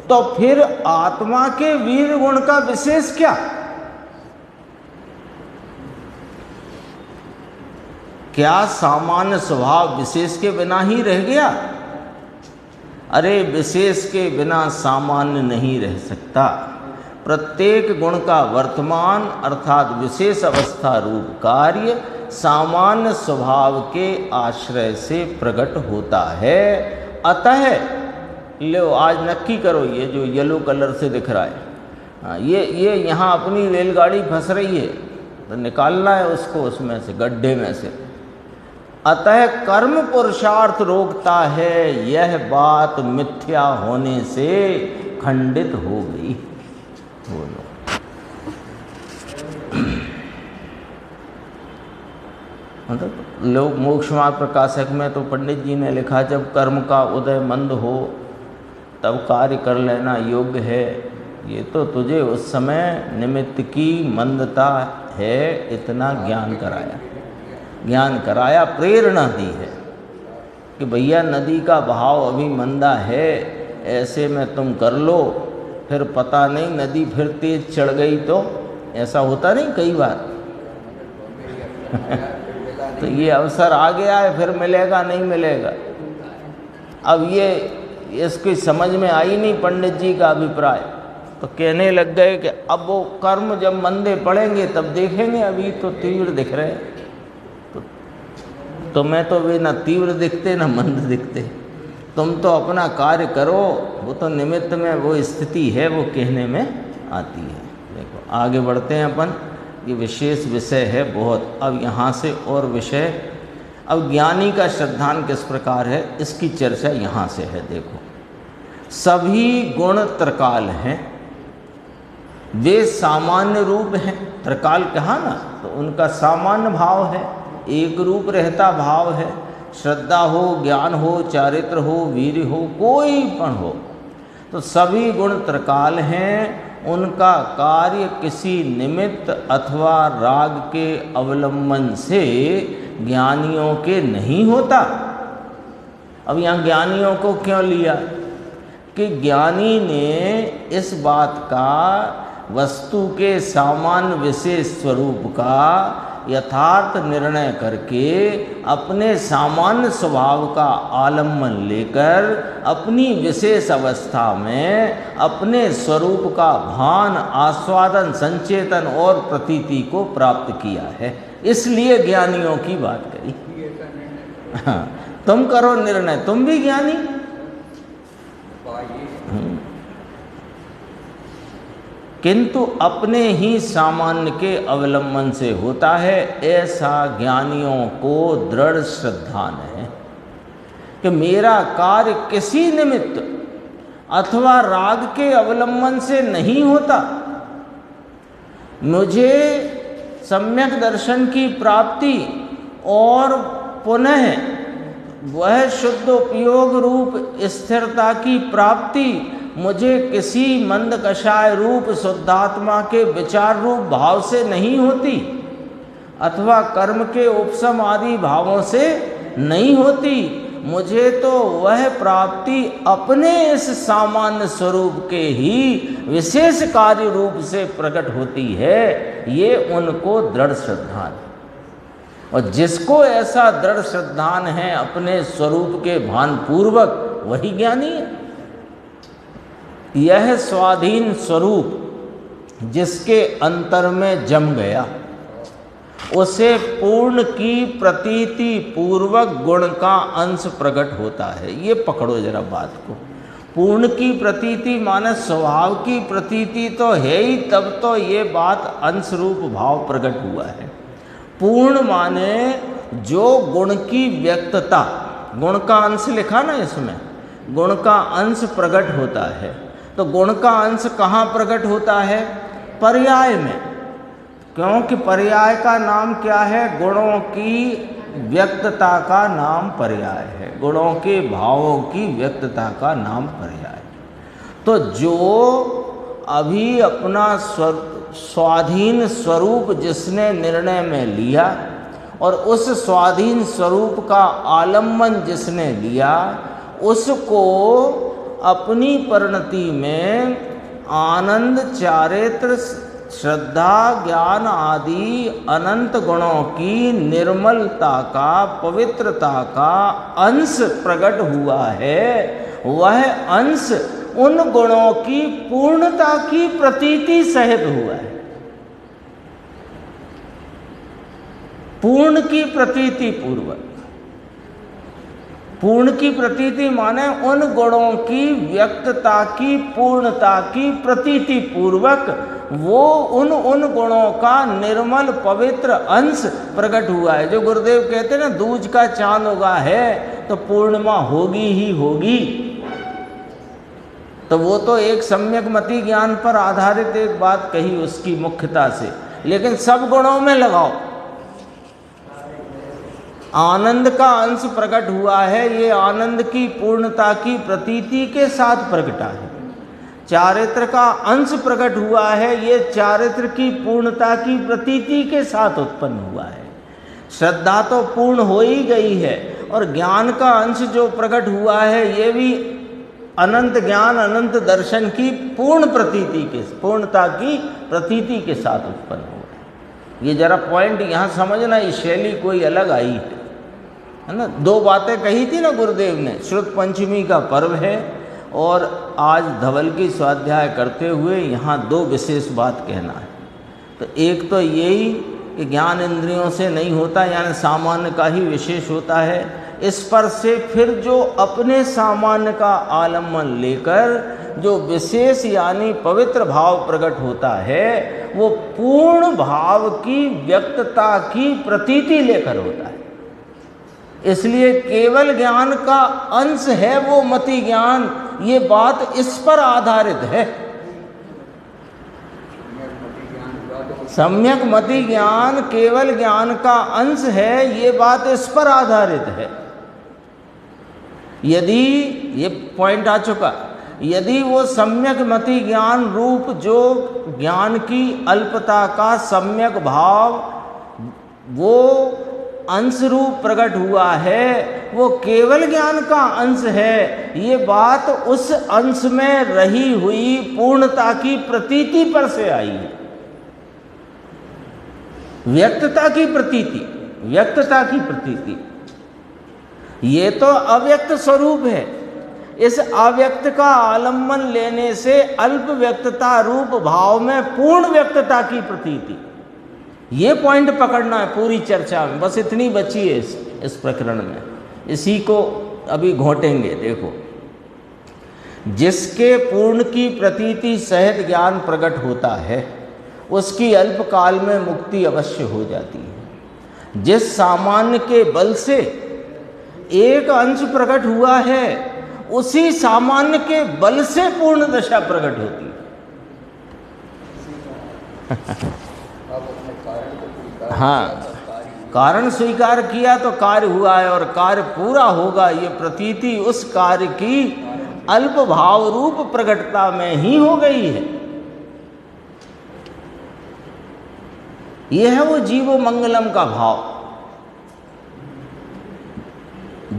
तो फिर आत्मा के वीर गुण का विशेष क्या? क्या सामान्य स्वभाव विशेष के बिना ही रह गया? अरे विशेष के बिना सामान्य नहीं रह सकता। प्रत्येक गुण का वर्तमान अर्थात विशेष अवस्था रूप कार्य सामान्य स्वभाव के आश्रय से प्रकट होता है। अतः लो आज नक्की करो, ये जो येलो कलर से दिख रहा है, ये यहाँ अपनी रेलगाड़ी फंस रही है, तो निकालना है उसको उसमें से, गड्ढे में से। अतः कर्म पुरुषार्थ रोकता है, यह बात मिथ्या होने से खंडित हो गई। बोलो। मतलब लोग मोक्ष मार्ग प्रकाशक में तो पंडित जी ने लिखा, जब कर्म का उदय मंद हो तब कार्य कर लेना योग्य है। ये तो तुझे उस समय निमित्त की मंदता है, इतना ज्ञान कराया, प्रेरणा दी है कि भैया नदी का बहाव अभी मंदा है, ऐसे में तुम कर लो, फिर पता नहीं नदी फिर तेज चढ़ गई तो ऐसा होता नहीं कई बार। तो ये अवसर आ गया है, फिर मिलेगा नहीं मिलेगा। अब ये इसकी समझ में आई नहीं पंडित जी का अभिप्राय, तो कहने लग गए कि अब वो कर्म जब मंदे पड़ेंगे तब देखेंगे, अभी तो तीव्र दिख रहे हैं। तो मैं तो वे ना तीव्र दिखते ना मंद दिखते, तुम तो अपना कार्य करो, वो तो निमित्त में वो स्थिति है, वो कहने में आती है। देखो आगे बढ़ते हैं अपन, ये विशेष विषय है बहुत। अब यहाँ से और विषय, अब ज्ञानी का श्रद्धान किस प्रकार है इसकी चर्चा यहाँ से है। देखो सभी गुण त्रिकाल हैं, वे सामान्य रूप हैं। त्रिकाल कहा ना, तो उनका सामान्य भाव है, एक रूप रहता भाव है। श्रद्धा हो, ज्ञान हो, चारित्र हो, वीर्य हो, कोई पण हो, तो सभी गुण त्रिकाल हैं। उनका कार्य किसी निमित्त अथवा राग के अवलंबन से ज्ञानियों के नहीं होता। अब यहाँ ज्ञानियों को क्यों लिया कि ज्ञानी ने इस बात का वस्तु के सामान्य विशेष स्वरूप का यथार्थ निर्णय करके अपने सामान्य स्वभाव का आलम्बन लेकर अपनी विशेष अवस्था में अपने स्वरूप का भान, आस्वादन, संचेतन और प्रतीति को प्राप्त किया है। इसलिए ज्ञानियों की बात करी। हाँ, तुम करो निर्णय, तुम भी ज्ञानी। किंतु अपने ही सामान्य के अवलंबन से होता है, ऐसा ज्ञानियों को दृढ़ श्रद्धान है कि मेरा कार्य किसी निमित्त अथवा राग के अवलंबन से नहीं होता। मुझे सम्यक दर्शन की प्राप्ति और पुनः वह शुद्ध उपयोग रूप स्थिरता की प्राप्ति मुझे किसी मंद कषाय रूप शुद्धात्मा के विचार रूप भाव से नहीं होती, अथवा कर्म के उपशम आदि भावों से नहीं होती। मुझे तो वह प्राप्ति अपने इस सामान्य स्वरूप के ही विशेष कार्य रूप से प्रकट होती है। ये उनको दृढ़ श्रद्धान, और जिसको ऐसा दृढ़ श्रद्धान है अपने स्वरूप के भान पूर्वक, वही ज्ञानी है। यह स्वाधीन स्वरूप जिसके अंतर में जम गया, उसे पूर्ण की प्रतीति पूर्वक गुण का अंश प्रकट होता है। ये पकड़ो जरा बात को। पूर्ण की प्रतीति माने स्वभाव की प्रतीति तो है ही, तब तो ये बात अंश रूप भाव प्रकट हुआ है। पूर्ण माने जो गुण की व्यक्तता, गुण का अंश लिखा ना इसमें, गुण का अंश प्रकट होता है। तो गुण का अंश कहाँ प्रकट होता है? पर्याय में, क्योंकि पर्याय का नाम क्या है? गुणों की व्यक्तता का नाम पर्याय है, गुणों के भावों की व्यक्तता का नाम पर्याय। तो जो अभी अपना स्वाधीन स्वरूप जिसने निर्णय में लिया और उस स्वाधीन स्वरूप का आलम्बन जिसने लिया, उसको अपनी परिणति में आनंद, चारित्र, श्रद्धा, ज्ञान आदि अनंत गुणों की निर्मलता का, पवित्रता का अंश प्रकट हुआ है। वह अंश उन गुणों की पूर्णता की प्रतीति सहित हुआ है। पूर्ण की प्रतीति पूर्वक, पूर्ण की प्रतीति माने उन गुणों की व्यक्तता की, पूर्णता की प्रतीति पूर्वक वो उन गुणों का निर्मल पवित्र अंश प्रकट हुआ है। जो गुरुदेव कहते हैं ना, दूज का चांद उगा है तो पूर्णिमा होगी ही होगी। तो वो तो एक सम्यक मति ज्ञान पर आधारित एक बात कही उसकी मुख्यता से, लेकिन सब गुणों में लगाओ। आनंद का अंश प्रकट हुआ है, ये आनंद की पूर्णता की प्रतीति के साथ प्रकटा है। चारित्र का अंश प्रकट हुआ है, ये चारित्र की पूर्णता की प्रतीति के साथ उत्पन्न हुआ है। श्रद्धा तो पूर्ण हो ही गई है, और ज्ञान का अंश जो प्रकट हुआ है, ये भी अनंत ज्ञान, अनंत दर्शन की पूर्ण प्रतीति के, पूर्णता की प्रतीति के साथ उत्पन्न हुआ है। ये जरा पॉइंट यहाँ समझना, ये शैली कोई अलग आई है ना। दो बातें कही थी ना गुरुदेव ने, श्रुत पंचमी का पर्व है और आज धवल की स्वाध्याय करते हुए यहाँ दो विशेष बात कहना है। तो एक तो यही कि ज्ञान इंद्रियों से नहीं होता, यानी सामान्य का ही विशेष होता है। इस पर से फिर जो अपने सामान्य का आलम्बन लेकर जो विशेष यानी पवित्र भाव प्रकट होता है, वो पूर्ण भाव की व्यक्तता की प्रतीति लेकर होता है। इसलिए केवल ज्ञान का अंश है वो मति ज्ञान, ये बात इस पर आधारित है। सम्यक मति ज्ञान केवल ज्ञान का अंश है, ये बात इस पर आधारित है। यदि ये पॉइंट आ चुका, यदि वो सम्यक मति ज्ञान रूप जो ज्ञान की अल्पता का सम्यक भाव वो अंश रूप प्रकट हुआ है, वो केवल ज्ञान का अंश है, ये बात उस अंश में रही हुई पूर्णता की प्रतीति पर से आई है। व्यक्तता की प्रतीति, व्यक्तता की प्रतीति, ये तो अव्यक्त स्वरूप है। इस अव्यक्त का आलम्बन लेने से अल्प व्यक्तता रूप भाव में पूर्ण व्यक्तता की प्रतीति, ये पॉइंट पकड़ना है पूरी चर्चा में। बस इतनी बची है इस प्रकरण में, इसी को अभी घोटेंगे। देखो, जिसके पूर्ण की प्रतीति सहित ज्ञान प्रकट होता है, उसकी अल्पकाल में मुक्ति अवश्य हो जाती है। जिस सामान्य के बल से एक अंश प्रकट हुआ है, उसी सामान्य के बल से पूर्ण दशा प्रकट होती है। हाँ, कारण स्वीकार किया तो कार्य हुआ है और कार्य पूरा होगा, ये प्रतीति उस कार्य की अल्प भाव रूप प्रकटता में ही हो गई है। यह है वो जीवो मंगलम का भाव।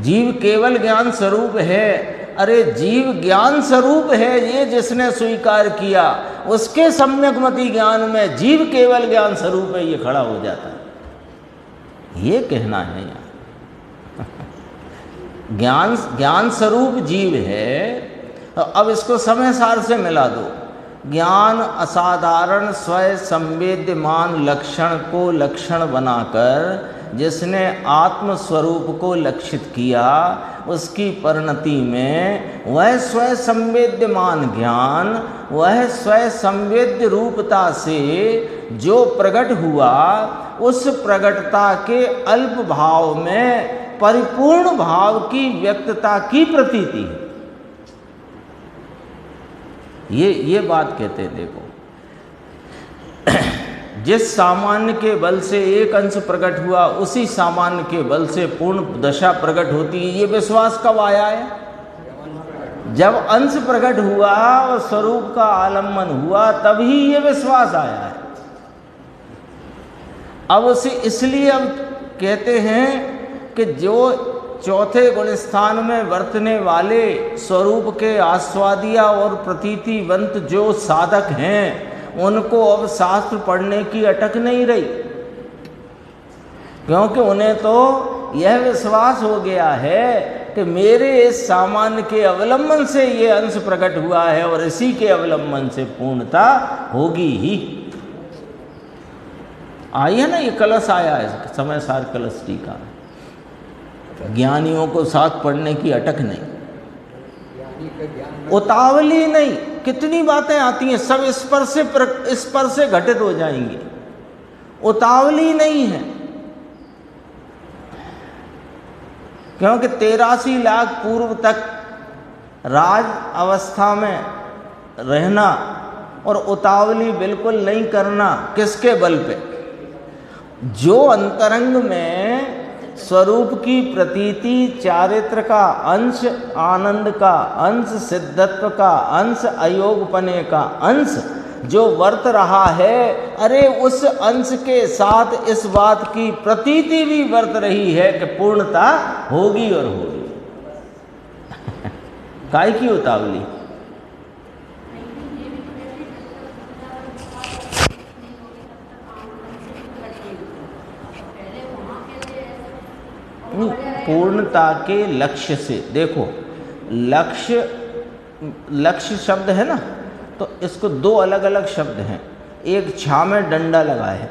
जीव केवल ज्ञान स्वरूप है, अरे जीव ज्ञान स्वरूप है, ये जिसने स्वीकार किया, उसके सम्यक मति ज्ञान में जीव केवल ज्ञान स्वरूप है, ये खड़ा हो जाता है। ये कहना है यहाँ ज्ञान स्वरूप जीव है। तो अब इसको समय सार से मिला दो। ज्ञान असाधारण स्वयं संवेद्यमान लक्षण को लक्षण बनाकर जिसने आत्म स्वरूप को लक्षित किया, उसकी परिणति में वह स्वयं संवेद्यमान ज्ञान, वह स्वयं संवेद्य रूपता से जो प्रकट हुआ, उस प्रकटता के अल्प भाव में परिपूर्ण भाव की व्यक्तता की प्रतीति है। ये बात कहते हैं। देखो, जिस सामान्य के बल से एक अंश प्रकट हुआ, उसी सामान्य के बल से पूर्ण दशा प्रकट होती है। ये विश्वास कब आया है? जब अंश प्रकट हुआ और स्वरूप का आलम्बन हुआ, तभी ये विश्वास आया है। अब उसे इसलिए अब कहते हैं कि जो चौथे गुण स्थान में वर्तने वाले स्वरूप के आस्वादिया और प्रतीतिवंत जो साधक हैं, उनको अब शास्त्र पढ़ने की अटक नहीं रही, क्योंकि उन्हें तो यह विश्वास हो गया है कि मेरे इस सामान्य के अवलंबन से ये अंश प्रकट हुआ है और इसी के अवलंबन से पूर्णता होगी ही। आई है ना, ये कलश आया है, समय सार कलश टीका। ज्ञानियों को साथ पढ़ने की अटक नहीं, उतावली नहीं। कितनी बातें आती हैं, सब इस पर से घटित हो जाएंगी, उतावली नहीं है। क्योंकि 83 लाख पूर्व तक राज अवस्था में रहना और उतावली बिल्कुल नहीं करना, किसके बल पे? जो अंतरंग में स्वरूप की प्रतीति, चारित्र का अंश, आनंद का अंश, सिद्धत्व का अंश, अयोगपने का अंश जो वर्त रहा है, अरे उस अंश के साथ इस बात की प्रतीति भी वर्त रही है कि पूर्णता होगी और होगी। काय की उतावली? पूर्णता के लक्ष्य से। देखो, लक्ष्य शब्द है ना, तो इसको दो अलग अलग शब्द हैं। एक छा में डंडा लगा है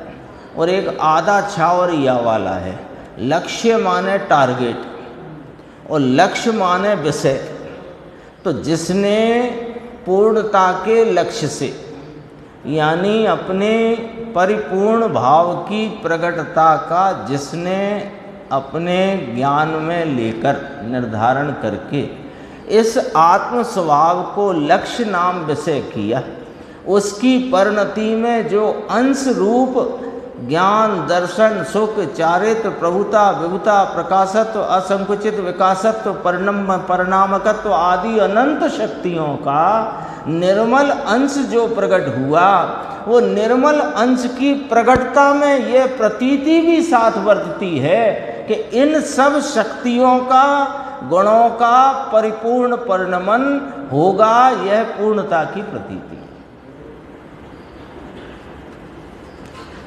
और एक आधा छा और या वाला है। लक्ष्य माने टारगेट और लक्ष्य माने विषय। तो जिसने पूर्णता के लक्ष्य से, यानी अपने परिपूर्ण भाव की प्रकटता का जिसने अपने ज्ञान में लेकर निर्धारण करके इस आत्म स्वभाव को लक्ष्य नाम विषय किया, उसकी परिणति में जो अंश रूप ज्ञान, दर्शन, सुख, चारित्र, प्रभुता, विभुता, प्रकाशत्व, असंकुचित विकासत्व, परिणामकत्व आदि अनंत शक्तियों का निर्मल अंश जो प्रकट हुआ, वो निर्मल अंश की प्रकटता में ये प्रतीति भी साथ वर्तती है कि इन सब शक्तियों का, गुणों का परिपूर्ण परिणमन होगा। यह पूर्णता की प्रतीति।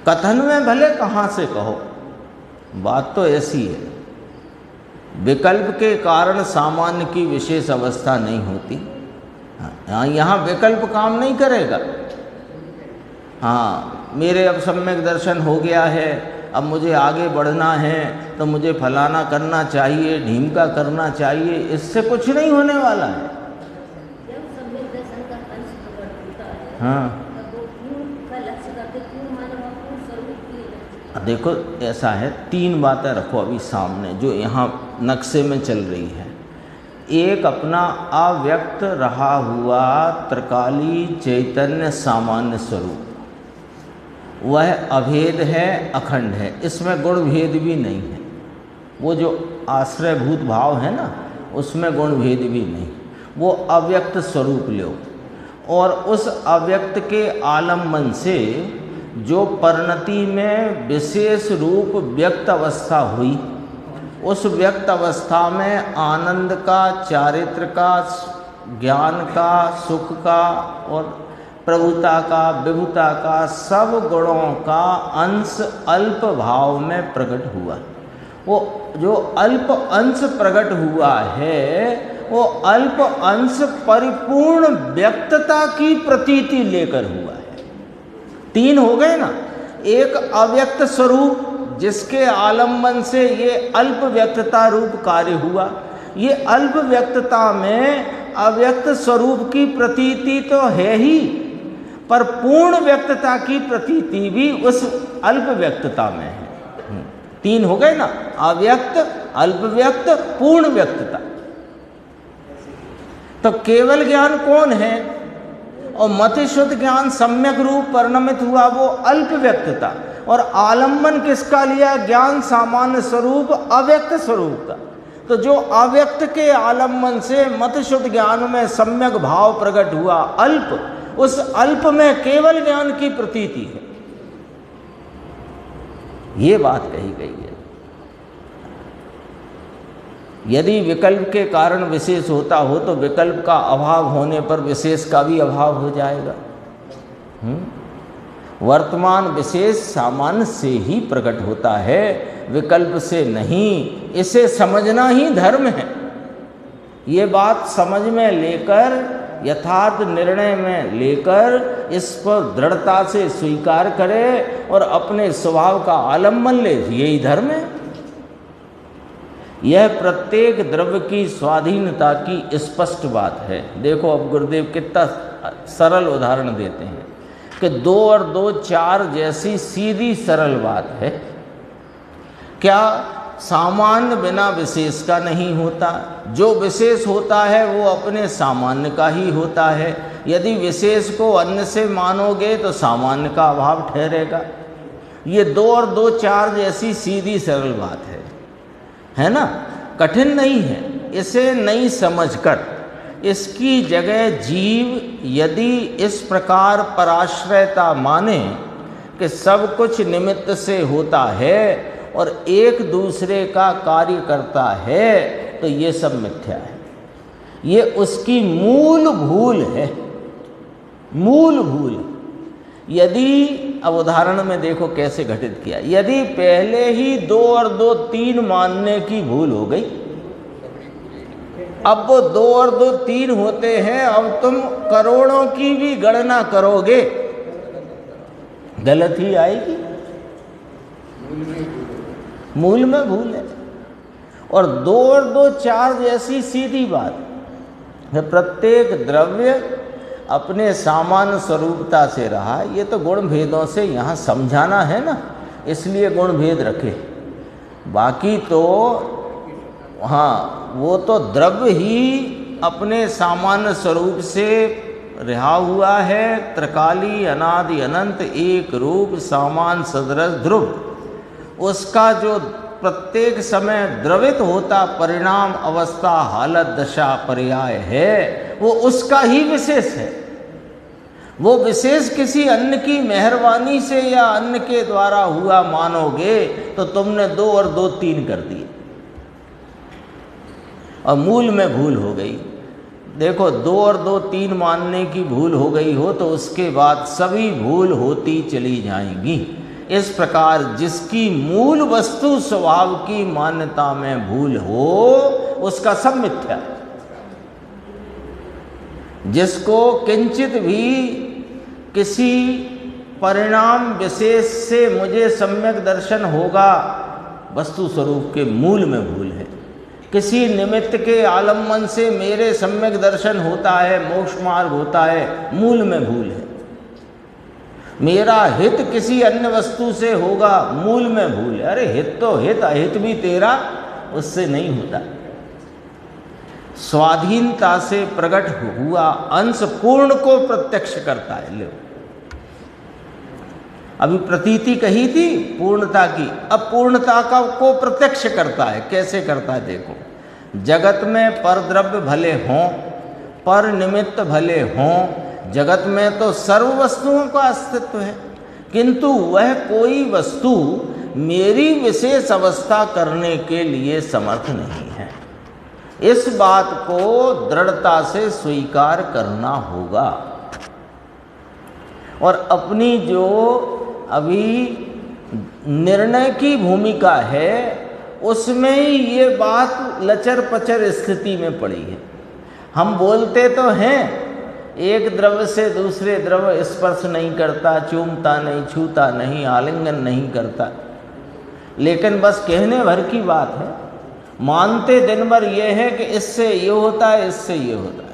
कथन में भले कहाँ से कहो, बात तो ऐसी है। विकल्प के कारण सामान्य की विशेष अवस्था नहीं होती। यहाँ विकल्प काम नहीं करेगा। हाँ, मेरे अब सम्यक दर्शन हो गया है, अब मुझे आगे बढ़ना है तो मुझे फलाना करना चाहिए, ढीमका करना चाहिए, इससे कुछ नहीं होने वाला है। हाँ, देखो ऐसा है, तीन बातें रखो अभी सामने जो यहाँ नक्शे में चल रही है। एक अपना अव्यक्त रहा हुआ त्रिकाली चैतन्य सामान्य स्वरूप, वह अभेद है, अखंड है, इसमें गुण भेद भी नहीं है। वो जो आश्रयभूत भाव है ना, उसमें गुण भेद भी नहीं। वो अव्यक्त स्वरूप लो, और उस अव्यक्त के आलम्बन से जो परिणति में विशेष रूप व्यक्त अवस्था हुई, उस व्यक्त अवस्था में आनंद का, चारित्र का, ज्ञान का, सुख का और प्रभुता का, विभुता का, सब गुणों का अंश अल्प भाव में प्रकट हुआ। वो जो अल्प अंश प्रकट हुआ है, वो अल्प अंश परिपूर्ण व्यक्तता की प्रतीति लेकर हुआ है। तीन हो गए ना, एक अव्यक्त स्वरूप जिसके आलम्बन से ये अल्प व्यक्तता रूप कार्य हुआ, ये अल्प व्यक्तता में अव्यक्त स्वरूप की प्रतीति तो है ही, पर पूर्ण व्यक्तता की प्रतीति भी उस अल्प व्यक्तता में है। तीन हो गए ना, अव्यक्त, अल्प व्यक्त, पूर्ण व्यक्तता। तो केवल ज्ञान कौन है? और मति शुद्ध ज्ञान सम्यक रूप परिणमित हुआ वो अल्प व्यक्तता, और आलम्बन किसका लिया? ज्ञान सामान्य स्वरूप अव्यक्त स्वरूप का। तो जो अव्यक्त के आलम्बन से मत शुद्ध ज्ञान में सम्यक भाव प्रकट हुआ अल्प, उस अल्प में केवल ज्ञान की प्रतीति है, ये बात कही गई है। यदि विकल्प के कारण विशेष होता हो तो विकल्प का अभाव होने पर विशेष का भी अभाव हो जाएगा। वर्तमान विशेष सामान्य से ही प्रकट होता है, विकल्प से नहीं। इसे समझना ही धर्म है। ये बात समझ में लेकर, यथार्थ निर्णय में लेकर इस पर दृढ़ता से स्वीकार करे और अपने स्वभाव का आलम्बन ले, यही धर्म है। यह प्रत्येक द्रव्य की स्वाधीनता की स्पष्ट बात है। देखो अब गुरुदेव कितना सरल उदाहरण देते हैं कि 2 और 2 4 जैसी सीधी सरल बात है। क्या सामान्य बिना विशेष का नहीं होता? जो विशेष होता है वो अपने सामान्य का ही होता है। यदि विशेष को अन्य से मानोगे तो सामान्य का अभाव ठहरेगा। ये 2 और 2 4 जैसी सीधी सरल बात है ना, कठिन नहीं है। इसे नहीं समझकर इसकी जगह जीव यदि इस प्रकार पराश्रयता माने कि सब कुछ निमित्त से होता है और एक दूसरे का कार्य करता है, तो ये सब मिथ्या है। ये उसकी मूल भूल है, मूल भूल। यदि अब उदाहरण में देखो कैसे घटित किया। यदि पहले ही 2 और 2 3 मानने की भूल हो गई, अब वो 2 और 2 3 होते हैं, अब तुम करोड़ों की भी गणना करोगे गलत ही आएगी। मूल में भूल है। और 2 और 2 4 जैसी सीधी बात है। प्रत्येक द्रव्य अपने सामान्य स्वरूपता से रहा। ये तो गुण भेदों से यहाँ समझाना है ना, इसलिए गुण भेद रखे। बाकी तो हाँ, वो तो द्रव्य ही अपने सामान्य स्वरूप से रहा हुआ है। त्रिकाली अनादि अनंत एक रूप सामान्य सदृश ध्रुव, उसका जो प्रत्येक समय द्रवित होता परिणाम अवस्था हालत दशा पर्याय है, वो उसका ही विशेष है। वो विशेष किसी अन्य की मेहरबानी से या अन्य के द्वारा हुआ मानोगे तो तुमने 2 और 2 3 कर दिए और मूल में भूल हो गई। देखो 2 और 2 3 मानने की भूल हो गई हो तो उसके बाद सभी भूल होती चली जाएंगी। इस प्रकार जिसकी मूल वस्तु स्वभाव की मान्यता में भूल हो उसका सब मिथ्या है। जिसको किंचित भी किसी परिणाम विशेष से मुझे सम्यक दर्शन होगा, वस्तु स्वरूप के मूल में भूल है। किसी निमित्त के आलम्बन से मेरे सम्यक दर्शन होता है, मोक्ष मार्ग होता है, मूल में भूल है। मेरा हित किसी अन्य वस्तु से होगा, मूल में भूल है। अरे हित तो हित, अहित भी तेरा उससे नहीं होता। स्वाधीनता से प्रकट हुआ अंश पूर्ण को प्रत्यक्ष करता है। लो अभी प्रतीति कही थी पूर्णता की, अब पूर्णता का को प्रत्यक्ष करता है। कैसे करता है देखो। जगत में पर द्रव्य भले हों, पर निमित्त भले हों, जगत में तो सर्व वस्तुओं का अस्तित्व है, किंतु वह कोई वस्तु मेरी विशेष अवस्था करने के लिए समर्थ नहीं है। इस बात को दृढ़ता से स्वीकार करना होगा और अपनी जो अभी निर्णय की भूमिका है उसमें ही ये बात लचर पचर स्थिति में पड़ी है। हम बोलते तो हैं एक द्रव्य से दूसरे द्रव्य स्पर्श नहीं करता, चूमता नहीं, छूता नहीं, आलिंगन नहीं करता, लेकिन बस कहने भर की बात है। मानते दिन भर ये है कि इससे ये होता है, इससे ये होता है।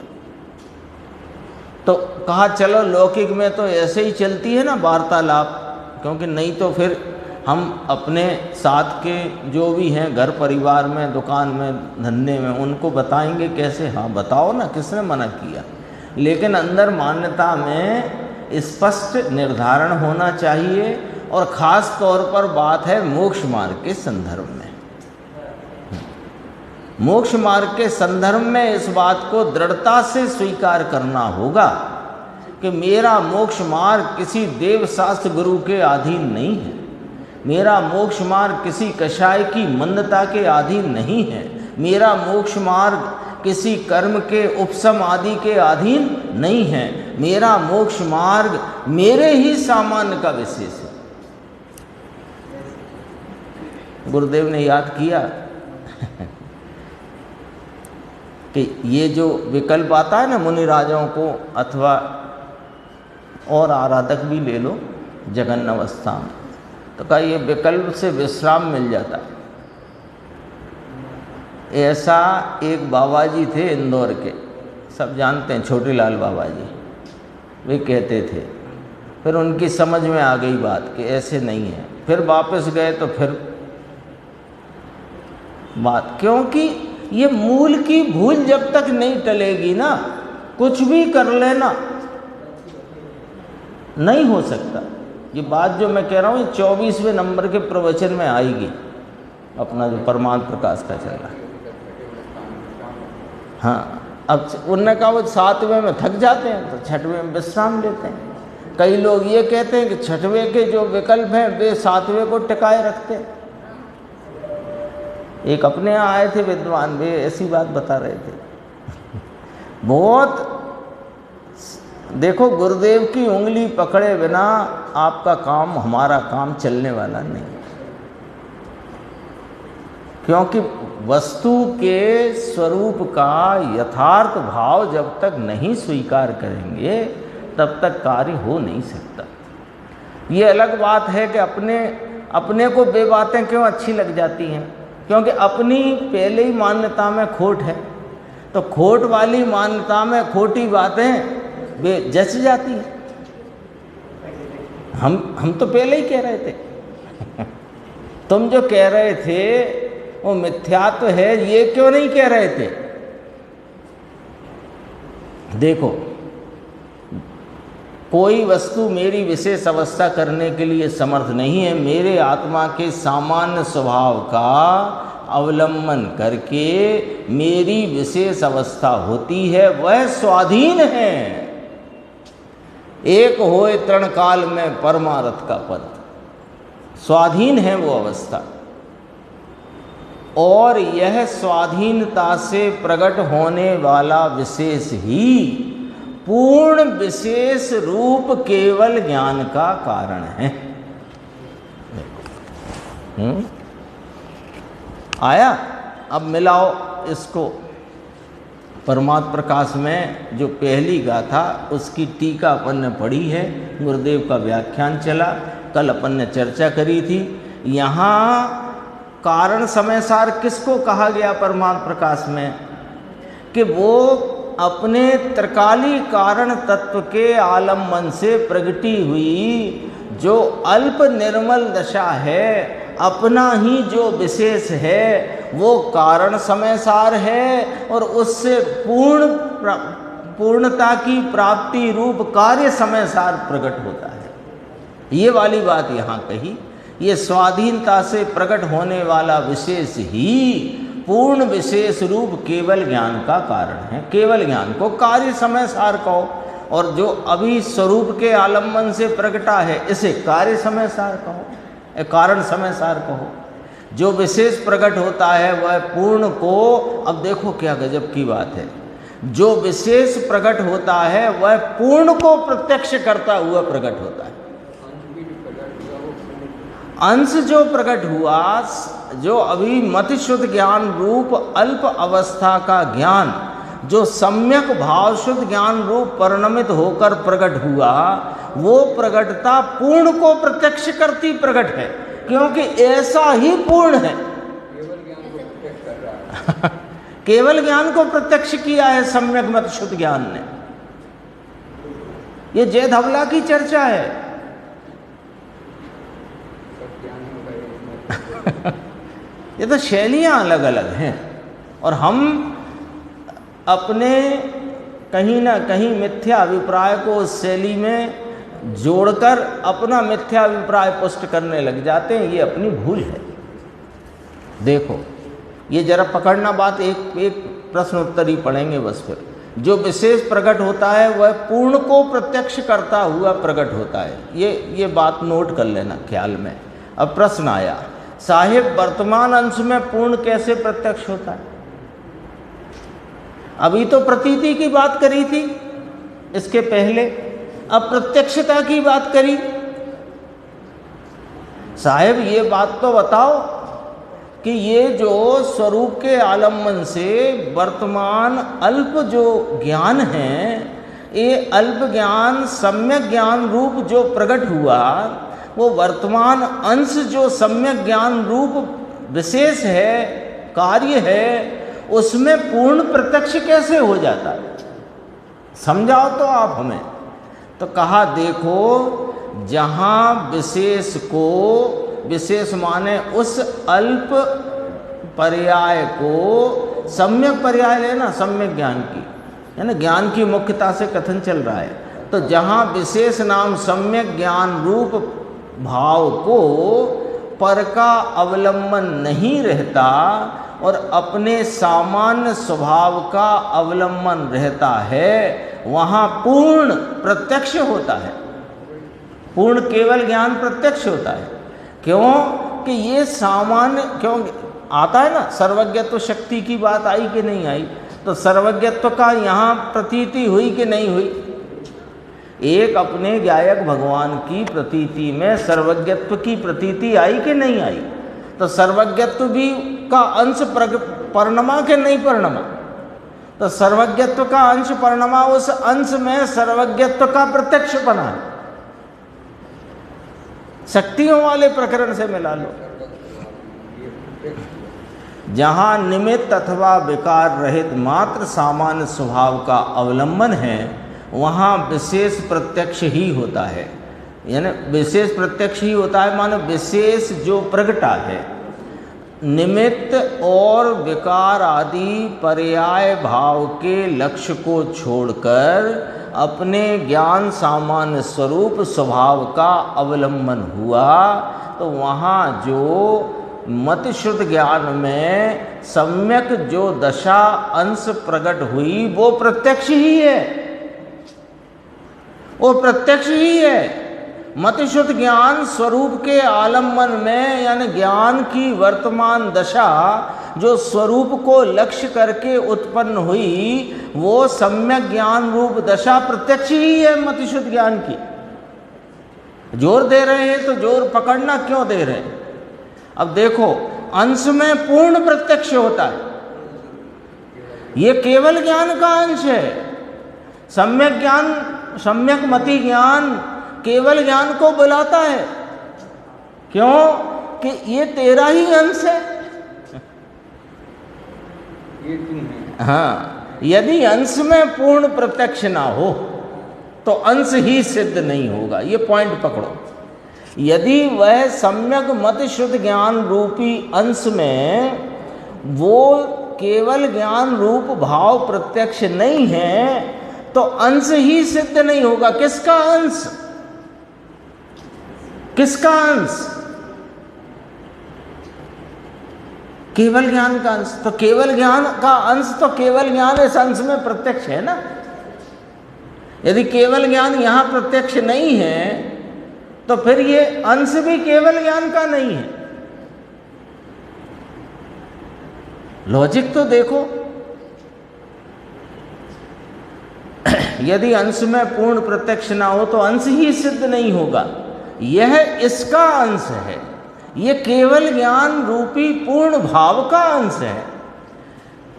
तो कहा चलो लौकिक में तो ऐसे ही चलती है ना वार्तालाप, क्योंकि नहीं तो फिर हम अपने साथ के जो भी हैं घर परिवार में, दुकान में, धंधे में, उनको बताएंगे कैसे? हाँ बताओ ना, किसने मना किया? लेकिन अंदर मान्यता में स्पष्ट निर्धारण होना चाहिए, और ख़ास तौर पर बात है मोक्ष मार्ग के संदर्भ में। मोक्ष मार्ग के संदर्भ में इस बात को दृढ़ता से स्वीकार करना होगा कि मेरा मोक्ष मार्ग किसी देव शास्त्र गुरु के अधीन नहीं है, मेरा मोक्ष मार्ग किसी कषाय की मंदता के अधीन नहीं है, मेरा मोक्ष मार्ग किसी कर्म के उपशम आदि के अधीन नहीं है, मेरा मोक्ष मार्ग मेरे ही सामान्य का विशेष है। गुरुदेव ने याद किया कि ये जो विकल्प आता है ना मुनि राजाओं को, अथवा और आराधक भी ले लो जगन अवस्था में, तो कहा ये विकल्प से विश्राम मिल जाता है। ऐसा एक बाबा जी थे इंदौर के, सब जानते हैं, छोटे लाल बाबा जी, वे कहते थे। फिर उनकी समझ में आ गई बात कि ऐसे नहीं है। फिर वापस गए तो फिर बात, क्योंकि ये मूल की भूल जब तक नहीं टलेगी ना, कुछ भी कर लेना नहीं हो सकता। ये बात जो मैं कह रहा हूँ ये 24वें नंबर के प्रवचन में आएगी, अपना जो परमात्म प्रकाश का चल रहा है। हाँ, अब उनने कहा वो 7वें में थक जाते हैं तो 6वें में विश्राम लेते हैं। कई लोग ये कहते हैं कि 6वें के जो विकल्प हैं वे 7वें को टिकाए रखते हैं। एक अपने यहाँ आए थे विद्वान, वे ऐसी बात बता रहे थे। बहुत देखो, गुरुदेव की उंगली पकड़े बिना आपका काम, हमारा काम चलने वाला नहीं, क्योंकि वस्तु के स्वरूप का यथार्थ भाव जब तक नहीं स्वीकार करेंगे तब तक कार्य हो नहीं सकता। ये अलग बात है कि अपने को वे बातें क्यों अच्छी लग जाती हैं, क्योंकि अपनी पहले ही मान्यता में खोट है, तो खोट वाली मान्यता में खोटी बातें वे जच जाती हैं। हम तो पहले ही कह रहे थे तुम जो कह रहे थे वो मिथ्यात्व है, ये क्यों नहीं कह रहे थे? देखो, कोई वस्तु मेरी विशेष अवस्था करने के लिए समर्थ नहीं है। मेरे आत्मा के सामान्य स्वभाव का अवलंबन करके मेरी विशेष अवस्था होती है, वह स्वाधीन है। एक होए तृण काल में परमारथ का पद, स्वाधीन है वो अवस्था। और यह स्वाधीनता से प्रकट होने वाला विशेष ही पूर्ण विशेष रूप केवल ज्ञान का कारण है। आया? अब मिलाओ इसको परमात्म प्रकाश में जो पहली गाथा, उसकी टीका अपन ने पढ़ी है, गुरुदेव का व्याख्यान चला, कल अपन ने चर्चा करी थी। यहाँ कारण समय सार किसको कहा गया परमात्म प्रकाश में? कि वो अपने त्रिकाली कारण तत्व के आलम्बन से प्रगटी हुई जो अल्प निर्मल दशा है, अपना ही जो विशेष है वो कारण समय सार है, और उससे पूर्णता की प्राप्ति रूप कार्य समय सार प्रकट होता है। ये वाली बात यहाँ कही। ये स्वाधीनता से प्रकट होने वाला विशेष ही पूर्ण विशेष रूप केवल ज्ञान का कारण है। केवल ज्ञान को कार्य समय सार कहो, और जो अभी स्वरूप के आलम्बन से प्रकटा है इसे कार्य समय सार कहो, कारण समय सार कहो। जो विशेष प्रकट होता है वह पूर्ण को, अब देखो क्या गजब की बात है, जो विशेष प्रकट होता है वह पूर्ण को प्रत्यक्ष करता हुआ प्रकट होता है। अंश जो प्रकट हुआ, जो अभी मति शुद्ध ज्ञान रूप अल्प अवस्था का ज्ञान, जो सम्यक भाव शुद्ध ज्ञान रूप परिणमित होकर प्रकट हुआ, वो प्रकटता पूर्ण को प्रत्यक्ष करती प्रकट है। क्योंकि ऐसा ही पूर्ण है। केवल ज्ञान को प्रत्यक्ष कर रहा है। केवल ज्ञान को प्रत्यक्ष किया है सम्यक मत शुद्ध ज्ञान ने। ये जय धवला की चर्चा है। सब ज्ञान होगा ये तो शैलियां अलग अलग हैं और हम अपने कहीं ना कहीं मिथ्या अभिप्राय को उस शैली में जोड़कर अपना मिथ्या अभिप्राय पुष्ट करने लग जाते हैं। ये अपनी भूल है। देखो ये जरा पकड़ना बात, एक प्रश्न उत्तर ही पढ़ेंगे बस। फिर जो विशेष प्रकट होता है वह पूर्ण को प्रत्यक्ष करता हुआ प्रकट होता है। ये बात नोट कर लेना ख्याल में। अब प्रश्न आया, साहिब वर्तमान अंश में पूर्ण कैसे प्रत्यक्ष होता है? अभी तो प्रतीति की बात करी थी इसके पहले, अब प्रत्यक्षता की बात करी। साहिब ये बात तो बताओ कि ये जो स्वरूप के आलम्बन से वर्तमान अल्प जो ज्ञान है, ये अल्प ज्ञान सम्यक ज्ञान रूप जो प्रकट हुआ, वो वर्तमान अंश जो सम्यक ज्ञान रूप विशेष है, कार्य है, उसमें पूर्ण प्रत्यक्ष कैसे हो जाता है? समझाओ तो आप हमें। तो कहा देखो, जहाँ विशेष को, विशेष माने उस अल्प पर्याय को, सम्यक पर्याय लेना सम्यक ज्ञान की, है ना, ज्ञान की मुख्यता से कथन चल रहा है। तो जहाँ विशेष नाम सम्यक ज्ञान रूप भाव को पर का अवलंबन नहीं रहता और अपने सामान्य स्वभाव का अवलंबन रहता है, वहाँ पूर्ण प्रत्यक्ष होता है। पूर्ण केवल ज्ञान प्रत्यक्ष होता है। क्यों कि ये सामान्य, क्यों आता है ना, सर्वज्ञत्व शक्ति की बात आई कि नहीं आई? तो सर्वज्ञत्व का यहाँ प्रतीति हुई कि नहीं हुई? एक अपने गायक भगवान की प्रतीति में सर्वज्ञत्व की प्रतीति आई कि नहीं आई? तो सर्वज्ञत्व भी का अंश परिणमा के नहीं परिणमा? तो सर्वज्ञत्व का अंश परिणमा, उस अंश में सर्वज्ञत्व का प्रत्यक्ष बना है। शक्तियों वाले प्रकरण से मिला लो। जहाँ निमित्त अथवा विकार रहित मात्र सामान्य स्वभाव का अवलंबन है, वहाँ विशेष प्रत्यक्ष ही होता है। यानी विशेष प्रत्यक्ष ही होता है माने विशेष जो प्रगटा है, निमित्त और विकार आदि पर्याय भाव के लक्ष्य को छोड़कर अपने ज्ञान सामान्य स्वरूप स्वभाव का अवलंबन हुआ, तो वहाँ जो मति शुद्ध ज्ञान में सम्यक जो दशा अंश प्रकट हुई, वो प्रत्यक्ष ही है। वो प्रत्यक्ष ही है। मति शुद्ध ज्ञान स्वरूप के आलम्बन में, यानी ज्ञान की वर्तमान दशा जो स्वरूप को लक्ष्य करके उत्पन्न हुई, वो सम्यक ज्ञान रूप दशा प्रत्यक्ष ही है मति शुद्ध ज्ञान की। जोर दे रहे हैं तो जोर पकड़ना क्यों दे रहे हैं? अब देखो, अंश में पूर्ण प्रत्यक्ष होता है, ये केवल ज्ञान का अंश है। सम्यक ज्ञान, सम्यक मति ज्ञान केवल ज्ञान को बुलाता है। क्यों कि ये तेरा ही अंश है। ये तुम है। हाँ, यदि अंश में पूर्ण प्रत्यक्ष ना हो तो अंश ही सिद्ध नहीं होगा। ये पॉइंट पकड़ो। यदि वह सम्यक मत शुद्ध ज्ञान रूपी अंश में वो केवल ज्ञान रूप भाव प्रत्यक्ष नहीं है, तो अंश ही सिद्ध नहीं होगा। किसका अंश? किसका अंश? केवल ज्ञान का अंश। तो केवल ज्ञान का अंश, तो केवल ज्ञान इस अंश में प्रत्यक्ष है ना। यदि केवल ज्ञान यहां प्रत्यक्ष नहीं है, तो फिर ये अंश भी केवल ज्ञान का नहीं है। लॉजिक तो देखो। यदि अंश में पूर्ण प्रत्यक्ष ना हो तो अंश ही सिद्ध नहीं होगा। यह इसका अंश है। यह केवल ज्ञान रूपी पूर्ण भाव का अंश है।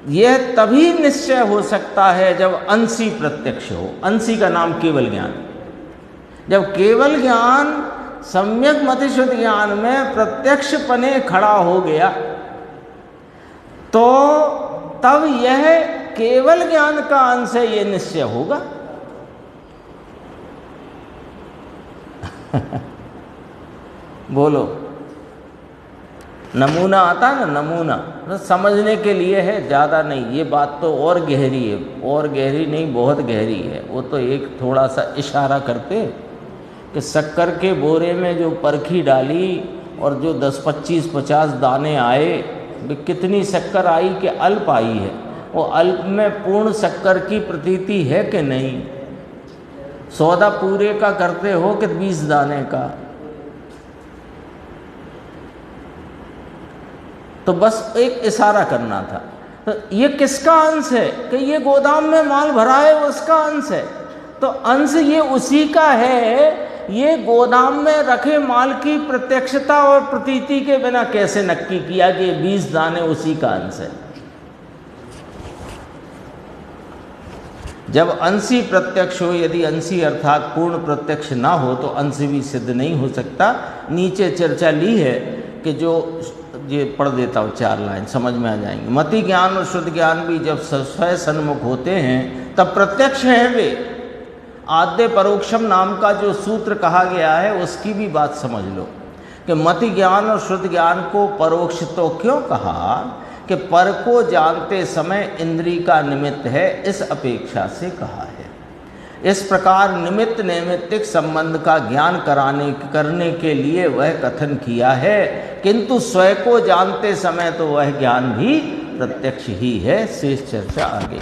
यह तभी निश्चय हो सकता है जब अंशी प्रत्यक्ष हो। अंशी का नाम केवल ज्ञान। जब केवल ज्ञान सम्यक मति शुद्ध ज्ञान में प्रत्यक्ष पने खड़ा हो गया तो तब यह केवल ज्ञान का अंश है, ये निश्चय होगा। बोलो, नमूना आता है ना, नमूना तो समझने के लिए है, ज़्यादा नहीं। ये बात तो और गहरी है, और गहरी नहीं, बहुत गहरी है। वो तो एक थोड़ा सा इशारा करते कि शक्कर के बोरे में जो परखी डाली और जो 10, 25, 50 दाने आए, वे कितनी शक्कर आई कि अल्प आई है। वो अल्प में पूर्ण शक्कर की प्रतीति है कि नहीं? सौदा पूरे का करते हो कि 20 दाने का? तो बस एक इशारा करना था। तो ये किसका अंश है कि ये गोदाम में माल भरा है, उसका अंश है। तो अंश ये उसी का है। ये गोदाम में रखे माल की प्रत्यक्षता और प्रतीति के बिना कैसे नक्की किया कि 20 दाने उसी का अंश है? जब अंशी प्रत्यक्ष हो, यदि अंशी अर्थात पूर्ण प्रत्यक्ष ना हो तो अंश भी सिद्ध नहीं हो सकता। नीचे चर्चा ली है कि जो ये पढ़ देता हूँ 4 लाइन, समझ में आ जाएंगे। मति ज्ञान और शुद्ध ज्ञान भी जब स्वयं सन्मुख होते हैं तब प्रत्यक्ष हैं वे। आद्य परोक्षम नाम का जो सूत्र कहा गया है उसकी भी बात समझ लो कि मति ज्ञान और शुद्ध ज्ञान को परोक्ष तो क्यों कहा कि पर को जानते समय इंद्रिय का निमित्त है, इस अपेक्षा से कहा है। इस प्रकार निमित्त नैमित्तिक संबंध का ज्ञान करने के लिए वह कथन किया है, किंतु स्वयं को जानते समय तो वह ज्ञान भी प्रत्यक्ष ही है। शेष चर्चा आगे।